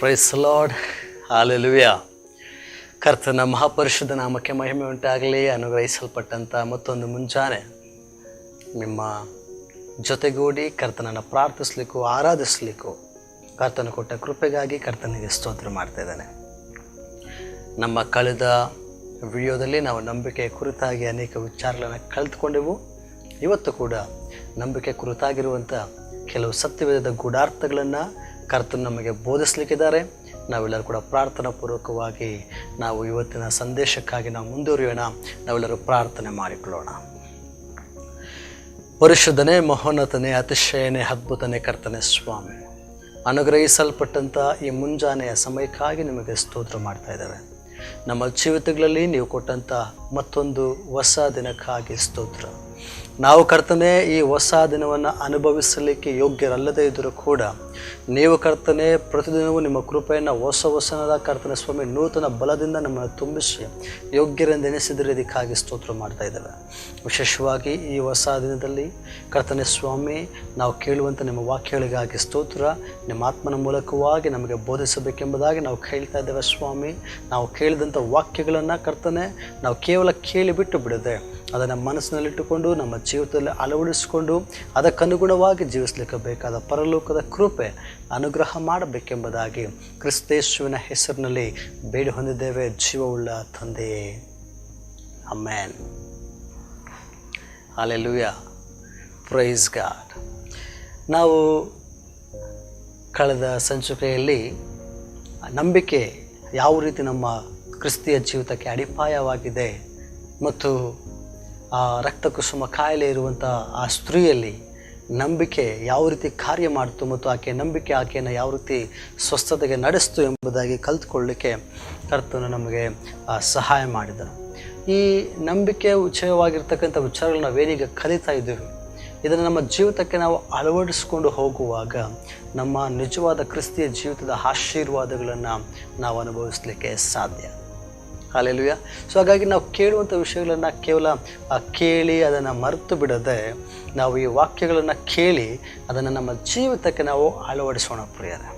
Price lord, hallelujah. ಕರ್ತನ ಮಹಾಪರಿಶುದ್ಧ ನಾಮಕ್ಕೆ ಮಹಿಮೆ ಉಂಟಾಗಲಿ. ಅನುಗ್ರಹಿಸಲ್ಪಟ್ಟಂಥ ಮತ್ತೊಂದು ಮುಂಜಾನೆ ನಿಮ್ಮ ಜೊತೆಗೂಡಿ ಕರ್ತನನ್ನು ಪ್ರಾರ್ಥಿಸ್ಲಿಕ್ಕೂ ಆರಾಧಿಸ್ಲಿಕ್ಕೂ ಕರ್ತನ ಕೊಟ್ಟ ಕೃಪೆಗಾಗಿ ಕರ್ತನಿಗೆ ಸ್ತೋತ್ರ ಮಾಡ್ತಾ ಇದ್ದಾನೆ. ನಮ್ಮ ಕಳೆದ ವಿಡಿಯೋದಲ್ಲಿ ನಾವು ನಂಬಿಕೆ ಕುರಿತಾಗಿ ಅನೇಕ ವಿಚಾರಗಳನ್ನು ಕಳೆದುಕೊಂಡೆವು. ಇವತ್ತು ಕೂಡ ನಂಬಿಕೆ ಕುರಿತಾಗಿರುವಂಥ ಕೆಲವು ಸತ್ಯವೇದದ ಗೂಢಾರ್ಥಗಳನ್ನು ಕರ್ತನು ನಮಗೆ ಬೋಧಿಸಲಿಕ್ಕಿದ್ದಾರೆ. ನಾವೆಲ್ಲರೂ ಕೂಡ ಪ್ರಾರ್ಥನಾ ಪೂರ್ವಕವಾಗಿ ನಾವು ಇವತ್ತಿನ ಸಂದೇಶಕ್ಕಾಗಿ ನಾವು ಮುಂದುವರಿಯೋಣ. ನಾವೆಲ್ಲರೂ ಪ್ರಾರ್ಥನೆ ಮಾಡಿಕೊಳ್ಳೋಣ. ಪರಿಶುದ್ಧನೇ, ಮಹೋನ್ನತನೇ, ಅತಿಶಯನೇ, ಅದ್ಭುತನೇ ಕರ್ತನೇ ಸ್ವಾಮಿ, ಅನುಗ್ರಹಿಸಲ್ಪಟ್ಟಂಥ ಈ ಮುಂಜಾನೆಯ ಸಮಯಕ್ಕಾಗಿ ನಿಮಗೆ ಸ್ತೋತ್ರ ಮಾಡ್ತಾ ಇದ್ದೇವೆ. ನಮ್ಮ ಜೀವಿತಗಳಲ್ಲಿ ನೀವು ಕೊಟ್ಟಂಥ ಮತ್ತೊಂದು ಹೊಸ ದಿನಕ್ಕಾಗಿ ಸ್ತೋತ್ರ. ನಾವು ಕರ್ತನೆ ಈ ಹೊಸ ದಿನವನ್ನು ಅನುಭವಿಸಲಿಕ್ಕೆ ಯೋಗ್ಯರಲ್ಲದೇ ಇದ್ದರೂ ಕೂಡ ನೀವು ಕರ್ತನೆ ಪ್ರತಿದಿನವೂ ನಿಮ್ಮ ಕೃಪೆಯನ್ನು ಹೊಸನದ ಕರ್ತನೆ ಸ್ವಾಮಿ ನೂತನ ಬಲದಿಂದ ನಮ್ಮನ್ನು ತುಂಬಿಸಿ ಯೋಗ್ಯರೆಂದು ಎನಿಸಿದರೆ ಇದಕ್ಕಾಗಿ ಸ್ತೋತ್ರ ಮಾಡ್ತಾ ಇದ್ದೇವೆ. ವಿಶೇಷವಾಗಿ ಈ ಹೊಸ ದಿನದಲ್ಲಿ ಕರ್ತನೆ ಸ್ವಾಮಿ ನಾವು ಕೇಳುವಂಥ ನಿಮ್ಮ ವಾಕ್ಯಗಳಿಗಾಗಿ ಸ್ತೋತ್ರ. ನಿಮ್ಮ ಆತ್ಮನ ಮೂಲಕವಾಗಿ ನಮಗೆ ಬೋಧಿಸಬೇಕೆಂಬುದಾಗಿ ನಾವು ಕೇಳ್ತಾ ಇದ್ದೇವೆ ಸ್ವಾಮಿ. ನಾವು ಕೇಳಿದಂಥ ವಾಕ್ಯಗಳನ್ನು ಕರ್ತನೆ ನಾವು ಕೇವಲ ಕೇಳಿಬಿಟ್ಟು ಬಿಡದೆ ಅದನ್ನು ಮನಸ್ಸಿನಲ್ಲಿಟ್ಟುಕೊಂಡು ನಮ್ಮ ಜೀವಿತದಲ್ಲಿ ಅಳವಡಿಸಿಕೊಂಡು ಅದಕ್ಕನುಗುಣವಾಗಿ ಜೀವಿಸಲಿಕ್ಕೆ ಬೇಕಾದ ಪರಲೋಕದ ಕೃಪೆ ಅನುಗ್ರಹ ಮಾಡಬೇಕೆಂಬುದಾಗಿ ಕ್ರಿಸ್ತೇಶುವಿನ ಹೆಸರಿನಲ್ಲಿ ಬೇಡಿ ಹೊಂದಿದ್ದೇವೆ, ಜೀವವುಳ್ಳ ತಂದೆಯೇ, ಆಮೆನ್. Hallelujah, praise God. ನಾವು ಕಳೆದ ಸಂಚಿಕೆಯಲ್ಲಿ ನಂಬಿಕೆ ಯಾವ ರೀತಿ ನಮ್ಮ ಕ್ರಿಸ್ತಿಯ ಜೀವಿತಕ್ಕೆ ಅಡಿಪಾಯವಾಗಿದೆ ಮತ್ತು ಆ ರಕ್ತಕುಸುಮ ಕಾಯಿಲೆ ಇರುವಂಥ ಆ ಸ್ತ್ರೀಯಲ್ಲಿ ನಂಬಿಕೆ ಯಾವ ರೀತಿ ಕಾರ್ಯ ಮಾಡ್ತು ಮತ್ತು ಆಕೆಯನ್ನು ಯಾವ ರೀತಿ ಸ್ವಸ್ಥತೆಗೆ ನಡೆಸ್ತು ಎಂಬುದಾಗಿ ಕಲಿತುಕೊಳ್ಳಲಿಕ್ಕೆ ಕರ್ತನು ನಮಗೆ ಸಹಾಯ ಮಾಡಿದರು. ಈ ನಂಬಿಕೆ ವಿಷಯವಾಗಿರ್ತಕ್ಕಂಥ ವಿಚಾರಗಳನ್ನ ನಾವೇನೀಗ ಕಲಿತಾ ಇದ್ದೀವಿ, ಇದನ್ನು ನಮ್ಮ ಜೀವಿತಕ್ಕೆ ನಾವು ಅಳವಡಿಸಿಕೊಂಡು ಹೋಗುವಾಗ ನಮ್ಮ ನಿಜವಾದ ಕ್ರಿಸ್ತಿಯ ಜೀವಿತದ ಆಶೀರ್ವಾದಗಳನ್ನು ನಾವು ಅನುಭವಿಸಲಿಕ್ಕೆ ಸಾಧ್ಯ. ಹಲ್ಲೆಲೂಯಾ. ಸೊ ಹಾಗಾಗಿ ನಾವು ಕೇಳುವಂಥ ವಿಷಯಗಳನ್ನು ಕೇವಲ ಕೇಳಿ ಅದನ್ನು ಮರೆತು ಬಿಡದೆ ನಾವು ಈ ವಾಕ್ಯಗಳನ್ನು ಕೇಳಿ ಅದನ್ನು ನಮ್ಮ ಜೀವಿತಕ್ಕೆ ನಾವು ಅಳವಡಿಸೋಣ ಪ್ರಿಯರೇ.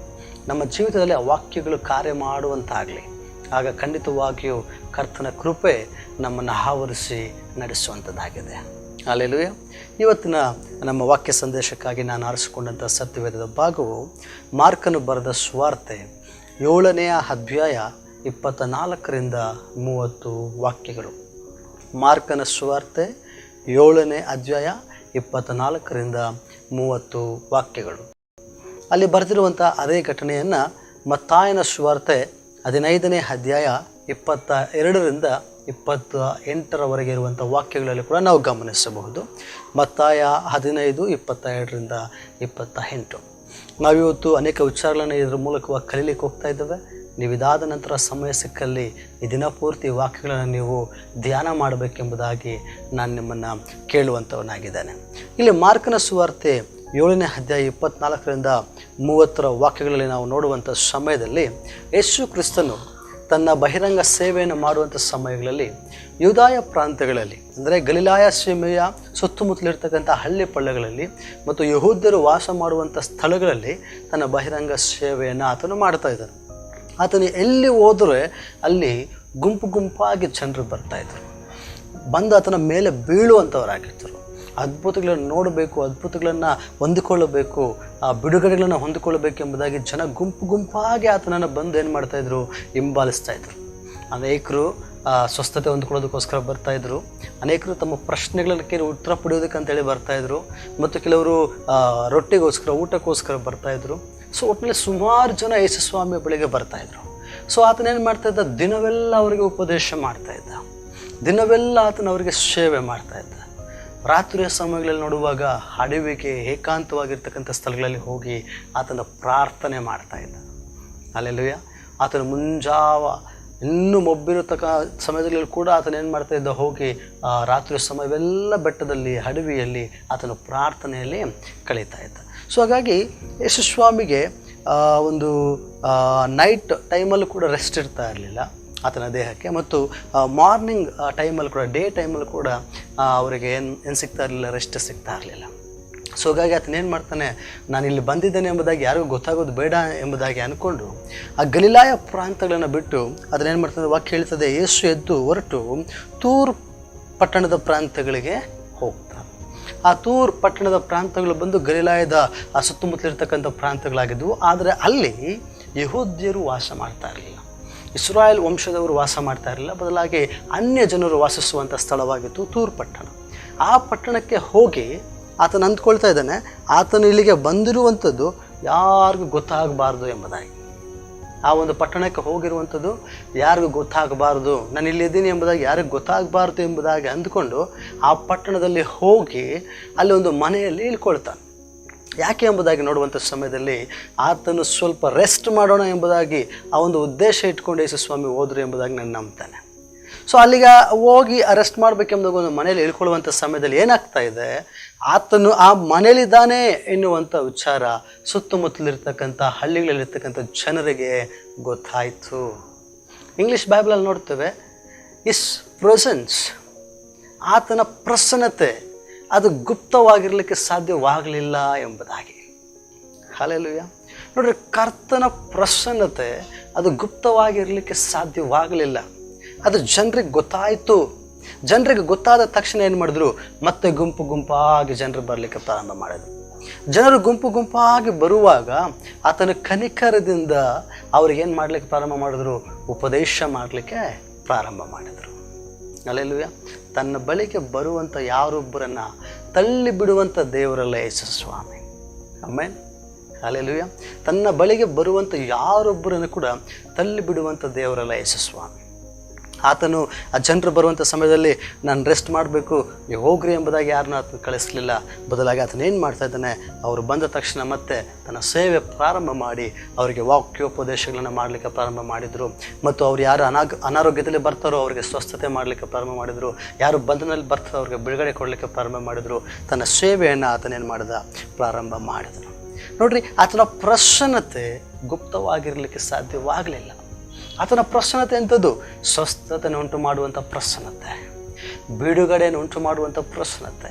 ನಮ್ಮ ಜೀವಿತದಲ್ಲಿ ಆ ವಾಕ್ಯಗಳು ಕಾರ್ಯ ಮಾಡುವಂತಾಗಲಿ. ಆಗ ಖಂಡಿತವಾಗಿಯೂ ಕರ್ತನ ಕೃಪೆ ನಮ್ಮನ್ನು ಆವರಿಸಿ ನಡೆಸುವಂಥದ್ದಾಗಿದೆ. ಹಲ್ಲೆಲೂಯಾ. ಇವತ್ತಿನ ನಮ್ಮ ವಾಕ್ಯ ಸಂದೇಶಕ್ಕಾಗಿ ನಾನು ಆರಿಸಿಕೊಂಡಂಥ ಸತ್ಯವೇದದ ಭಾಗವು ಮಾರ್ಕನು ಬರೆದ ಸುವಾರ್ತೆ 7ನೇ ಅಧ್ಯಾಯ 24ರಿಂದ 30 ವಾಕ್ಯಗಳು. ಮಾರ್ಕನ ಸುವಾರ್ತೆ 7ನೇ ಅಧ್ಯಾಯ 24ರಿಂದ 30 ವಾಕ್ಯಗಳು. ಅಲ್ಲಿ ಬರೆದಿರುವಂಥ ಅದೇ ಘಟನೆಯನ್ನು ಮತ್ತಾಯನ ಸುವಾರ್ತೆ 15ನೇ ಅಧ್ಯಾಯ 22ರಿಂದ 28ರವರೆಗೆ ಇರುವಂಥ ವಾಕ್ಯಗಳಲ್ಲಿ ಕೂಡ ನಾವು ಗಮನಿಸಬಹುದು. ಮತ್ತಾಯ 15, 22ರಿಂದ 28. ನಾವಿವತ್ತು ಅನೇಕ ವಿಚಾರಗಳನ್ನು ಇದರ ಮೂಲಕವಾಗಿ ಕಲೀಲಿಕ್ಕೆ ಹೋಗ್ತಾ ಇದ್ದೇವೆ. ನೀವು ಇದಾದ ನಂತರ ಸಮಯ ಸಿಕ್ಕಲ್ಲಿ ಈ ದಿನಪೂರ್ತಿ ವಾಕ್ಯಗಳನ್ನು ನೀವು ಧ್ಯಾನ ಮಾಡಬೇಕೆಂಬುದಾಗಿ ನಾನು ನಿಮ್ಮನ್ನು ಕೇಳುವಂಥವನಾಗಿದ್ದೇನೆ. ಇಲ್ಲಿ ಮಾರ್ಕನ ಸುವಾರ್ತೆ 7ನೇ ಅಧ್ಯಾಯ 24ರಿಂದ 30 ವಾಕ್ಯಗಳಲ್ಲಿ ನಾವು ನೋಡುವಂಥ ಸಮಯದಲ್ಲಿ ಯೇಸು ಕ್ರಿಸ್ತನು ತನ್ನ ಬಹಿರಂಗ ಸೇವೆಯನ್ನು ಮಾಡುವಂಥ ಸಮಯಗಳಲ್ಲಿ ಯೂದಾಯ ಪ್ರಾಂತ್ಯಗಳಲ್ಲಿ ಅಂದರೆ ಗಲಿಲಾಯ ಸೀಮೆಯ ಸುತ್ತಮುತ್ತಲಿರ್ತಕ್ಕಂಥ ಹಳ್ಳಿ ಪಳ್ಳಿಗಳಲ್ಲಿ ಮತ್ತು ಯಹೂದ್ಯರು ವಾಸ ಮಾಡುವಂಥ ಸ್ಥಳಗಳಲ್ಲಿ ತನ್ನ ಬಹಿರಂಗ ಸೇವೆಯನ್ನು ಆತನು ಮಾಡ್ತಾ ಇದ್ದಾನೆ. ಆತನು ಎಲ್ಲಿ ಹೋದರೆ ಅಲ್ಲಿ ಗುಂಪು ಗುಂಪಾಗಿ ಜನರು ಬರ್ತಾಯಿದ್ರು, ಬಂದು ಆತನ ಮೇಲೆ ಬೀಳುವಂಥವರಾಗಿದ್ದರು. ಅದ್ಭುತಗಳನ್ನು ನೋಡಬೇಕು, ಅದ್ಭುತಗಳನ್ನು ಹೊಂದಿಕೊಳ್ಳಬೇಕು, ಆ ಬಿಡುಗಡೆಗಳನ್ನು ಹೊಂದಿಕೊಳ್ಳಬೇಕೆಂಬುದಾಗಿ ಜನ ಗುಂಪು ಗುಂಪಾಗಿ ಆತನನ್ನು ಬಂದು ಏನು ಮಾಡ್ತಾಯಿದ್ರು, ಹಿಂಬಾಲಿಸ್ತಾಯಿದ್ರು. ಅನೇಕರು ಸ್ವಸ್ಥತೆ ಹೊಂದ್ಕೊಳ್ಳೋದಕ್ಕೋಸ್ಕರ ಬರ್ತಾಯಿದ್ರು, ಅನೇಕರು ತಮ್ಮ ಪ್ರಶ್ನೆಗಳನ್ನು ಕೇಳಿ ಉತ್ತರ ಪಡೆಯೋದಕ್ಕಂತೇಳಿ ಬರ್ತಾಯಿದ್ರು, ಮತ್ತು ಕೆಲವರು ರೊಟ್ಟಿಗೋಸ್ಕರ ಊಟಕ್ಕೋಸ್ಕರ ಬರ್ತಾಯಿದ್ರು. ಸೊ ಒಟ್ಟಿನಲ್ಲಿ ಸುಮಾರು ಜನ ಯೇಸುಸ್ವಾಮಿಯ ಬಳಿಗೆ ಬರ್ತಾಯಿದ್ರು. ಸೊ ಆತನೇನು ಮಾಡ್ತಾಯಿದ್ದ, ದಿನವೆಲ್ಲ ಅವರಿಗೆ ಉಪದೇಶ ಮಾಡ್ತಾಯಿದ್ದ, ದಿನವೆಲ್ಲ ಆತನ ಅವರಿಗೆ ಸೇವೆ ಮಾಡ್ತಾಯಿದ್ದ. ರಾತ್ರಿಯ ಸಮಯಗಳಲ್ಲಿ ನೋಡುವಾಗ ಅಡವಿಗೆ ಏಕಾಂತವಾಗಿರ್ತಕ್ಕಂಥ ಸ್ಥಳಗಳಲ್ಲಿ ಹೋಗಿ ಆತನ ಪ್ರಾರ್ಥನೆ ಮಾಡ್ತಾಯಿದ್ದ. ಹಲ್ಲೆಲೂಯಾ. ಆತನ ಮುಂಜಾವ ಇನ್ನೂ ಮೊಬ್ಬಿರತಕ್ಕ ಸಮಯದಲ್ಲಿ ಕೂಡ ಆತನೇನು ಮಾಡ್ತಾಯಿದ್ದ, ಹೋಗಿ ರಾತ್ರಿಯ ಸಮಯವೆಲ್ಲ ಬೆಟ್ಟದಲ್ಲಿ ಅಡವಿಯಲ್ಲಿ ಆತನ ಪ್ರಾರ್ಥನೆಯಲ್ಲಿ ಕಳೀತಾ ಇದ್ದ. ಸೊ ಹಾಗಾಗಿ ಯೇಸುಸ್ವಾಮಿಗೆ ಒಂದು ನೈಟ್ ಟೈಮಲ್ಲೂ ಕೂಡ ರೆಸ್ಟ್ ಇರ್ತಾ ಇರಲಿಲ್ಲ ಆತನ ದೇಹಕ್ಕೆ, ಮತ್ತು ಮಾರ್ನಿಂಗ್ ಟೈಮಲ್ಲಿ ಕೂಡ ಡೇ ಟೈಮಲ್ಲಿ ಕೂಡ ಅವರಿಗೆ ಏನು ಸಿಗ್ತಾ ಇರಲಿಲ್ಲ, ರೆಸ್ಟ್ ಸಿಗ್ತಾ ಇರಲಿಲ್ಲ. ಸೊ ಹಾಗಾಗಿ ಆತನೇನು ಮಾಡ್ತಾನೆ, ನಾನು ಇಲ್ಲಿ ಬಂದಿದ್ದೇನೆ ಎಂಬುದಾಗಿ ಯಾರಿಗೂ ಗೊತ್ತಾಗೋದು ಬೇಡ ಎಂಬುದಾಗಿ ಅಂದ್ಕೊಂಡು ಆ ಗಲಿಲಾಯ ಪ್ರಾಂತಗಳನ್ನು ಬಿಟ್ಟು ಅದನ್ನೇನು ಮಾಡ್ತಾನೆ, ವಾಕ್ಯ ಹೇಳ್ತದೆ, ಯೇಸು ಎದ್ದು ಹೊರಟು ತೂರ್ ಪಟ್ಟಣದ ಪ್ರಾಂತ್ಯಗಳಿಗೆ ಹೋಗ್ತಾನೆ. ಆ ತೂರ್ ಪಟ್ಟಣದ ಪ್ರಾಂತ್ಯಗಳು ಬಂದು ಗಲಿಲಾಯದ ಆ ಸುತ್ತಮುತ್ತಲಿರ್ತಕ್ಕಂಥ ಪ್ರಾಂತ್ಯಗಳಾಗಿದ್ದವು. ಆದರೆ ಅಲ್ಲಿ ಯೆಹೂದ್ಯರು ವಾಸ ಮಾಡ್ತಾ ಇರಲಿಲ್ಲ, ಇಸ್ರಾಯೇಲ್ ವಂಶದವರು ವಾಸ ಮಾಡ್ತಾ ಇರಲಿಲ್ಲ, ಬದಲಾಗಿ ಅನ್ಯ ಜನರು ವಾಸಿಸುವಂಥ ಸ್ಥಳವಾಗಿತ್ತು ತೂರ್ ಪಟ್ಟಣ. ಆ ಪಟ್ಟಣಕ್ಕೆ ಹೋಗಿ ಆತನು ಅಂದ್ಕೊಳ್ತಾ ಇದ್ದಾನೆ, ಆತನು ಇಲ್ಲಿಗೆ ಬಂದಿರುವಂಥದ್ದು ಯಾರಿಗೂ ಗೊತ್ತಾಗಬಾರ್ದು ಎಂಬುದಾಗಿ. ಆ ಒಂದು ಪಟ್ಟಣಕ್ಕೆ ಹೋಗಿರುವಂಥದ್ದು ಯಾರಿಗೂ ಗೊತ್ತಾಗಬಾರ್ದು, ನಾನು ಇಲ್ಲಿದ್ದೀನಿ ಎಂಬುದಾಗಿ ಯಾರಿಗೂ ಗೊತ್ತಾಗಬಾರ್ದು ಎಂಬುದಾಗಿ ಅಂದ್ಕೊಂಡು ಆ ಪಟ್ಟಣದಲ್ಲಿ ಹೋಗಿ ಅಲ್ಲಿ ಒಂದು ಮನೆಯಲ್ಲಿ ಇಳ್ಕೊಳ್ತಾನೆ. ಯಾಕೆ ಎಂಬುದಾಗಿ ನೋಡುವಂಥ ಸಮಯದಲ್ಲಿ ಆತನು ಸ್ವಲ್ಪ ರೆಸ್ಟ್ ಮಾಡೋಣ ಎಂಬುದಾಗಿ ಆ ಒಂದು ಉದ್ದೇಶ ಇಟ್ಕೊಂಡು ಯೇಸುಸ್ವಾಮಿ ಹೋದರು ಎಂಬುದಾಗಿ ನಾನು ನಂಬ್ತಾನೆ. ಸೊ ಅಲ್ಲಿಗೆ ಹೋಗಿ ಅರೆಸ್ಟ್ ಮಾಡಬೇಕೆಂಬುದಾಗ ಒಂದು ಮನೇಲಿ ಇಳ್ಕೊಳ್ಳುವಂಥ ಸಮಯದಲ್ಲಿ ಏನಾಗ್ತಾ ಇದೆ, ಆತನು ಆ ಮನೇಲಿದ್ದಾನೆ ಎನ್ನುವಂಥ ವಿಚಾರ ಸುತ್ತಮುತ್ತಲಿರ್ತಕ್ಕಂಥ ಹಳ್ಳಿಗಳಲ್ಲಿರ್ತಕ್ಕಂಥ ಜನರಿಗೆ ಗೊತ್ತಾಯಿತು. ಇಂಗ್ಲೀಷ್ ಬೈಬಲಲ್ಲಿ ನೋಡ್ತೇವೆ, ಇಸ್ ಪ್ರೆಸೆನ್ಸ್, ಆತನ ಪ್ರಸನ್ನತೆ ಅದು ಗುಪ್ತವಾಗಿರಲಿಕ್ಕೆ ಸಾಧ್ಯವಾಗಲಿಲ್ಲ ಎಂಬುದಾಗಿ. ಹಲ್ಲೆಲೂಯಾ. ನೋಡ್ರಿ, ಕರ್ತನ ಪ್ರಸನ್ನತೆ ಅದು ಗುಪ್ತವಾಗಿರಲಿಕ್ಕೆ ಸಾಧ್ಯವಾಗಲಿಲ್ಲ, ಅದು ಜನರಿಗೆ ಗೊತ್ತಾಯಿತು. ಜನರಿಗೆ ಗೊತ್ತಾದ ತಕ್ಷಣ ಏನು ಮಾಡಿದ್ರು, ಮತ್ತೆ ಗುಂಪು ಗುಂಪಾಗಿ ಜನರು ಬರಲಿಕ್ಕೆ ಪ್ರಾರಂಭ ಮಾಡಿದರು. ಜನರು ಗುಂಪು ಗುಂಪಾಗಿ ಬರುವಾಗ ಆತನ ಕನಿಕರದಿಂದ ಅವ್ರಿಗೇನು ಮಾಡಲಿಕ್ಕೆ ಪ್ರಾರಂಭ ಮಾಡಿದ್ರು, ಉಪದೇಶ ಮಾಡಲಿಕ್ಕೆ ಪ್ರಾರಂಭ ಮಾಡಿದರು. ಹಲ್ಲೆಲೂಯಾ. ತನ್ನ ಬಳಿಗೆ ಬರುವಂಥ ಯಾರೊಬ್ಬರನ್ನು ತಳ್ಳಿ ಬಿಡುವಂಥ ದೇವರಲ್ಲ ಯೇಸುಸ್ವಾಮಿ. ಆಮೆನ್. ಹಲ್ಲೆಲೂಯಾ. ತನ್ನ ಬಳಿಗೆ ಬರುವಂಥ ಯಾರೊಬ್ಬರನ್ನು ಕೂಡ ತಳ್ಳಿ ಬಿಡುವಂಥ ದೇವರಲ್ಲ ಯೇಸುಸ್ವಾಮಿ. ಆತನು ಆ ಜನರು ಬರುವಂಥ ಸಮಯದಲ್ಲಿ ನಾನು ರೆಸ್ಟ್ ಮಾಡಬೇಕು, ನೀವು ಹೋಗ್ರಿ ಎಂಬುದಾಗಿ ಯಾರನ್ನೂ ಆತನು ಕಳಿಸಲಿಲ್ಲ. ಬದಲಾಗಿ ಆತನೇನು ಮಾಡ್ತಾ ಇದ್ದಾನೆ, ಅವರು ಬಂದ ತಕ್ಷಣ ಮತ್ತೆ ತನ್ನ ಸೇವೆ ಪ್ರಾರಂಭ ಮಾಡಿ ಅವರಿಗೆ ವಾಕ್ಯೋಪದೇಶಗಳನ್ನು ಮಾಡಲಿಕ್ಕೆ ಪ್ರಾರಂಭ ಮಾಡಿದರು. ಮತ್ತು ಅವ್ರು ಯಾರು ಅನಾರೋಗ್ಯದಲ್ಲಿ ಬರ್ತಾರೋ ಅವರಿಗೆ ಸ್ವಸ್ಥತೆ ಮಾಡಲಿಕ್ಕೆ ಪ್ರಾರಂಭ ಮಾಡಿದರು, ಯಾರು ಬಂಧನಲ್ಲಿ ಬರ್ತಾರೋ ಅವ್ರಿಗೆ ಬಿಡುಗಡೆ ಕೊಡಲಿಕ್ಕೆ ಪ್ರಾರಂಭ ಮಾಡಿದರು. ತನ್ನ ಸೇವೆಯನ್ನು ಆತನೇನು ಮಾಡಿದ, ಪ್ರಾರಂಭ ಮಾಡಿದರು. ನೋಡ್ರಿ, ಆತನ ಪ್ರಸನ್ನತೆ ಗುಪ್ತವಾಗಿರಲಿಕ್ಕೆ ಸಾಧ್ಯವಾಗಲಿಲ್ಲ. ಆತನ ಪ್ರಸನ್ನತೆ ಎಂಥದ್ದು, ಸ್ವಸ್ಥತೆಯನ್ನು ಉಂಟು ಮಾಡುವಂಥ ಪ್ರಸನ್ನತೆ, ಬಿಡುಗಡೆಯನ್ನು ಉಂಟು ಮಾಡುವಂಥ ಪ್ರಸನ್ನತೆ,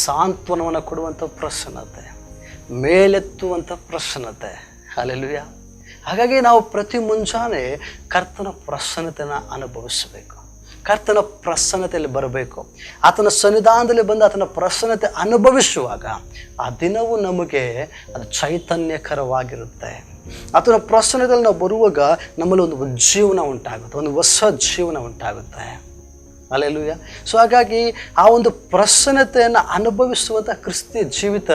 ಸಾಂತ್ವನವನ್ನು ಕೊಡುವಂಥ ಪ್ರಸನ್ನತೆ, ಮೇಲೆತ್ತುವಂಥ ಪ್ರಸನ್ನತೆ. ಹಲ್ಲೆಲೂಯಾ. ಹಾಗಾಗಿ ನಾವು ಪ್ರತಿ ಮುಂಜಾನೆ ಕರ್ತನ ಪ್ರಸನ್ನತೆಯನ್ನು ಅನುಭವಿಸಬೇಕು, ಕರ್ತನ ಪ್ರಸನ್ನತೆಯಲ್ಲಿ ಬರಬೇಕು. ಆತನ ಸನ್ನಿಧಾನದಲ್ಲಿ ಬಂದು ಆತನ ಪ್ರಸನ್ನತೆ ಅನುಭವಿಸುವಾಗ ಆ ದಿನವೂ ನಮಗೆ ಅದು ಚೈತನ್ಯಕರವಾಗಿರುತ್ತೆ. ಆತನ ಪ್ರಸನ್ನತೆಯಲ್ಲಿ ನಾವು ಬರುವಾಗ ನಮ್ಮಲ್ಲಿ ಒಂದು ಉಜ್ಜೀವನ ಉಂಟಾಗುತ್ತೆ, ಒಂದು ಹೊಸ ಜೀವನ ಉಂಟಾಗುತ್ತೆ. ಹಲ್ಲೆಲೂಯಾ. ಸೊ ಹಾಗಾಗಿ ಆ ಒಂದು ಪ್ರಸನ್ನತೆಯನ್ನು ಅನುಭವಿಸುವಂಥ ಕ್ರಿಸ್ತಿಯ ಜೀವಿತ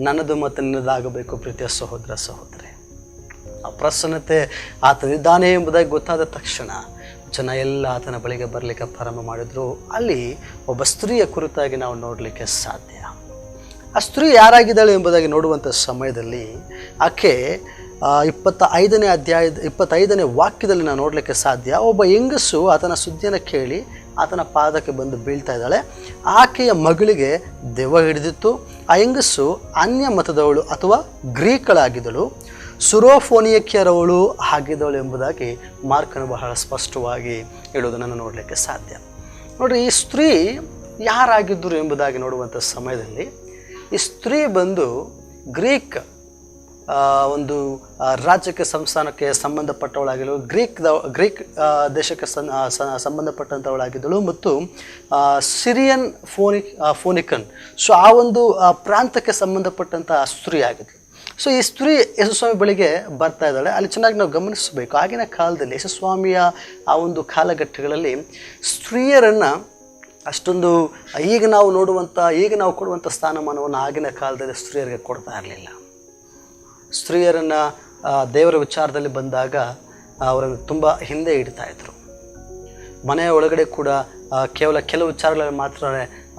ನನ್ನದು ಮತ್ತು ನಿನ್ನದಾಗಬೇಕು. ಪ್ರೀತಿಯ ಸಹೋದರ ಸಹೋದರಿ, ಆ ಪ್ರಸನ್ನತೆ ಆತನಿದ್ದಾನೆ ಎಂಬುದಾಗಿ ಗೊತ್ತಾದ ತಕ್ಷಣ ಜನ ಎಲ್ಲ ಆತನ ಬಳಿಗೆ ಬರಲಿಕ್ಕೆ ಪ್ರಾರಂಭ ಮಾಡಿದ್ರು. ಅಲ್ಲಿ ಒಬ್ಬ ಸ್ತ್ರೀಯ ಕುರಿತಾಗಿ ನಾವು ನೋಡಲಿಕ್ಕೆ ಸಾಧ್ಯ. ಆ ಸ್ತ್ರೀ ಯಾರಾಗಿದ್ದಾಳೆ ಎಂಬುದಾಗಿ ನೋಡುವಂಥ ಸಮಯದಲ್ಲಿ ಆಕೆ 25ನೇ ಅಧ್ಯಾಯದ 25ನೇ ವಾಕ್ಯದಲ್ಲಿ ನಾವು ನೋಡಲಿಕ್ಕೆ ಸಾಧ್ಯ. ಒಬ್ಬ ಹೆಂಗಸು ಆತನ ಸುದ್ದಿಯನ್ನು ಕೇಳಿ ಆತನ ಪಾದಕ್ಕೆ ಬಂದು ಬೀಳ್ತಾ ಇದ್ದಾಳೆ. ಆಕೆಯ ಮಗಳಿಗೆ ದೆವ್ವ ಹಿಡಿದಿತ್ತು. ಆ ಹೆಂಗಸು ಅನ್ಯ ಮತದವಳು ಅಥವಾ ಗ್ರೀಕ್ಗಳಾಗಿದ್ದಳು, ಸುರೋಫೋನಿಯಕ್ಯರವಳು ಆಗಿದ್ದವಳು ಎಂಬುದಾಗಿ ಮಾರ್ಕನು ಬಹಳ ಸ್ಪಷ್ಟವಾಗಿ ಹೇಳುವುದನ್ನು ನೋಡಲಿಕ್ಕೆ ಸಾಧ್ಯ. ನೋಡಿರಿ, ಈ ಸ್ತ್ರೀ ಯಾರಾಗಿದ್ದರು ಎಂಬುದಾಗಿ ನೋಡುವಂಥ ಸಮಯದಲ್ಲಿ ಈ ಸ್ತ್ರೀ ಬಂದು ಗ್ರೀಕ್ ಒಂದು ರಾಜ್ಯಕ್ಕೆ ಸಂಸ್ಥಾನಕ್ಕೆ ಸಂಬಂಧಪಟ್ಟವಳಾಗಿದ್ದಳು, ಗ್ರೀಕ್ ದೇಶಕ್ಕೆ ಸಂಬಂಧಪಟ್ಟಂಥವಳಾಗಿದ್ದಳು ಮತ್ತು ಸಿರಿಯನ್ ಫೋನಿಕನ್, ಸೊ ಆ ಒಂದು ಪ್ರಾಂತಕ್ಕೆ ಸಂಬಂಧಪಟ್ಟಂಥ ಸ್ತ್ರೀ ಆಗಿದ್ದಳು. ಸೊ ಈ ಸ್ತ್ರೀ ಯೇಸುಸ್ವಾಮಿ ಬಳಿಗೆ ಬರ್ತಾ ಇದ್ದಾಳೆ. ಅಲ್ಲಿ ಚೆನ್ನಾಗಿ ನಾವು ಗಮನಿಸಬೇಕು, ಆಗಿನ ಕಾಲದಲ್ಲಿ ಯೇಸುಸ್ವಾಮಿಯ ಆ ಒಂದು ಕಾಲಘಟ್ಟಗಳಲ್ಲಿ ಸ್ತ್ರೀಯರನ್ನು ಅಷ್ಟೊಂದು ಈಗ ನಾವು ಕೊಡುವಂಥ ಸ್ಥಾನಮಾನವನ್ನು ಆಗಿನ ಕಾಲದಲ್ಲಿ ಸ್ತ್ರೀಯರಿಗೆ ಕೊಡ್ತಾ ಇರಲಿಲ್ಲ. ಸ್ತ್ರೀಯರನ್ನು ದೇವರ ವಿಚಾರದಲ್ಲಿ ಬಂದಾಗ ಅವರನ್ನು ತುಂಬ ಹಿಂದೆ ಇಡ್ತಾಯಿದ್ರು. ಮನೆಯ ಒಳಗಡೆ ಕೂಡ ಕೇವಲ ಕೆಲವು ವಿಚಾರಗಳಲ್ಲಿ ಮಾತ್ರ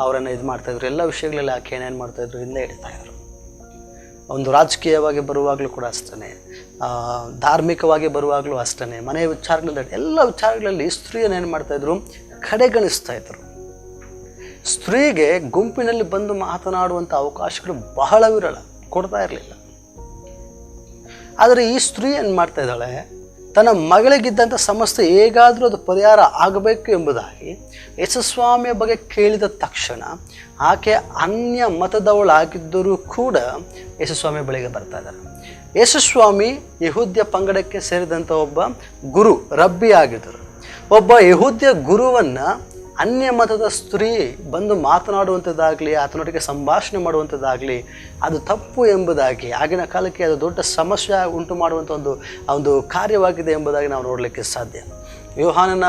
ಅವರನ್ನು ಇದು ಮಾಡ್ತಾಯಿದ್ರು. ಎಲ್ಲ ವಿಷಯಗಳಲ್ಲಿ ಆಕೆ ಏನೇನು ಮಾಡ್ತಾಯಿದ್ರು, ಹಿಂದೆ ಇಡ್ತಾಯಿದ್ರು. ಒಂದು ರಾಜಕೀಯವಾಗಿ ಬರುವಾಗಲೂ ಕೂಡ ಅಷ್ಟೇ, ಧಾರ್ಮಿಕವಾಗಿ ಬರುವಾಗಲೂ ಅಷ್ಟೇ, ಮನೆಯ ವಿಚಾರಗಳಲ್ಲಿ ಎಲ್ಲ ವಿಚಾರಗಳಲ್ಲಿ ಸ್ತ್ರೀಯನ್ನು ಏನು ಮಾಡ್ತಾಯಿದ್ರು, ಕಡೆಗಣಿಸ್ತಾಯಿದ್ರು. ಸ್ತ್ರೀಗೆ ಗುಂಪಿನಲ್ಲಿ ಬಂದು ಮಾತನಾಡುವಂಥ ಅವಕಾಶಗಳು ಬಹಳ ವಿರಳ, ಕೊಡ್ತಾ ಇರಲಿಲ್ಲ. ಆದರೆ ಈ ಸ್ತ್ರೀ ಏನು ಮಾಡ್ತಾ ಇದ್ದಾಳೆ, ತನ್ನ ಮಗಳಿಗಿದ್ದಂಥ ಸಮಸ್ಯೆ ಹೇಗಾದರೂ ಅದು ಪರಿಹಾರ ಆಗಬೇಕು ಎಂಬುದಾಗಿ ಯೇಸುಸ್ವಾಮಿಯ ಬಗ್ಗೆ ಕೇಳಿದ ತಕ್ಷಣ ಆಕೆ ಅನ್ಯ ಮತದವಳಾಗಿದ್ದರೂ ಕೂಡ ಯೇಸುಸ್ವಾಮಿಯ ಬಳಿಗೆ ಬರ್ತಾ ಇದ್ದಾರೆ. ಯೇಸುಸ್ವಾಮಿ ಯಹೂದ್ಯ ಪಂಗಡಕ್ಕೆ ಸೇರಿದಂಥ ಒಬ್ಬ ಗುರು, ರಬ್ಬಿ ಆಗಿದ್ದರು. ಒಬ್ಬ ಯಹೂದ್ಯ ಗುರುವನ್ನು ಅನ್ಯ ಮತದ ಸ್ತ್ರೀ ಬಂದು ಮಾತನಾಡುವಂಥದ್ದಾಗಲಿ, ಆತನೊಟ್ಟಿಗೆ ಸಂಭಾಷಣೆ ಮಾಡುವಂಥದ್ದಾಗಲಿ ಅದು ತಪ್ಪು ಎಂಬುದಾಗಿ, ಆಗಿನ ಕಾಲಕ್ಕೆ ಅದು ದೊಡ್ಡ ಸಮಸ್ಯೆ ಉಂಟು ಮಾಡುವಂಥ ಒಂದು ಕಾರ್ಯವಾಗಿದೆ ಎಂಬುದಾಗಿ ನಾವು ನೋಡಲಿಕ್ಕೆ ಸಾಧ್ಯ. ಯೋಹಾನನ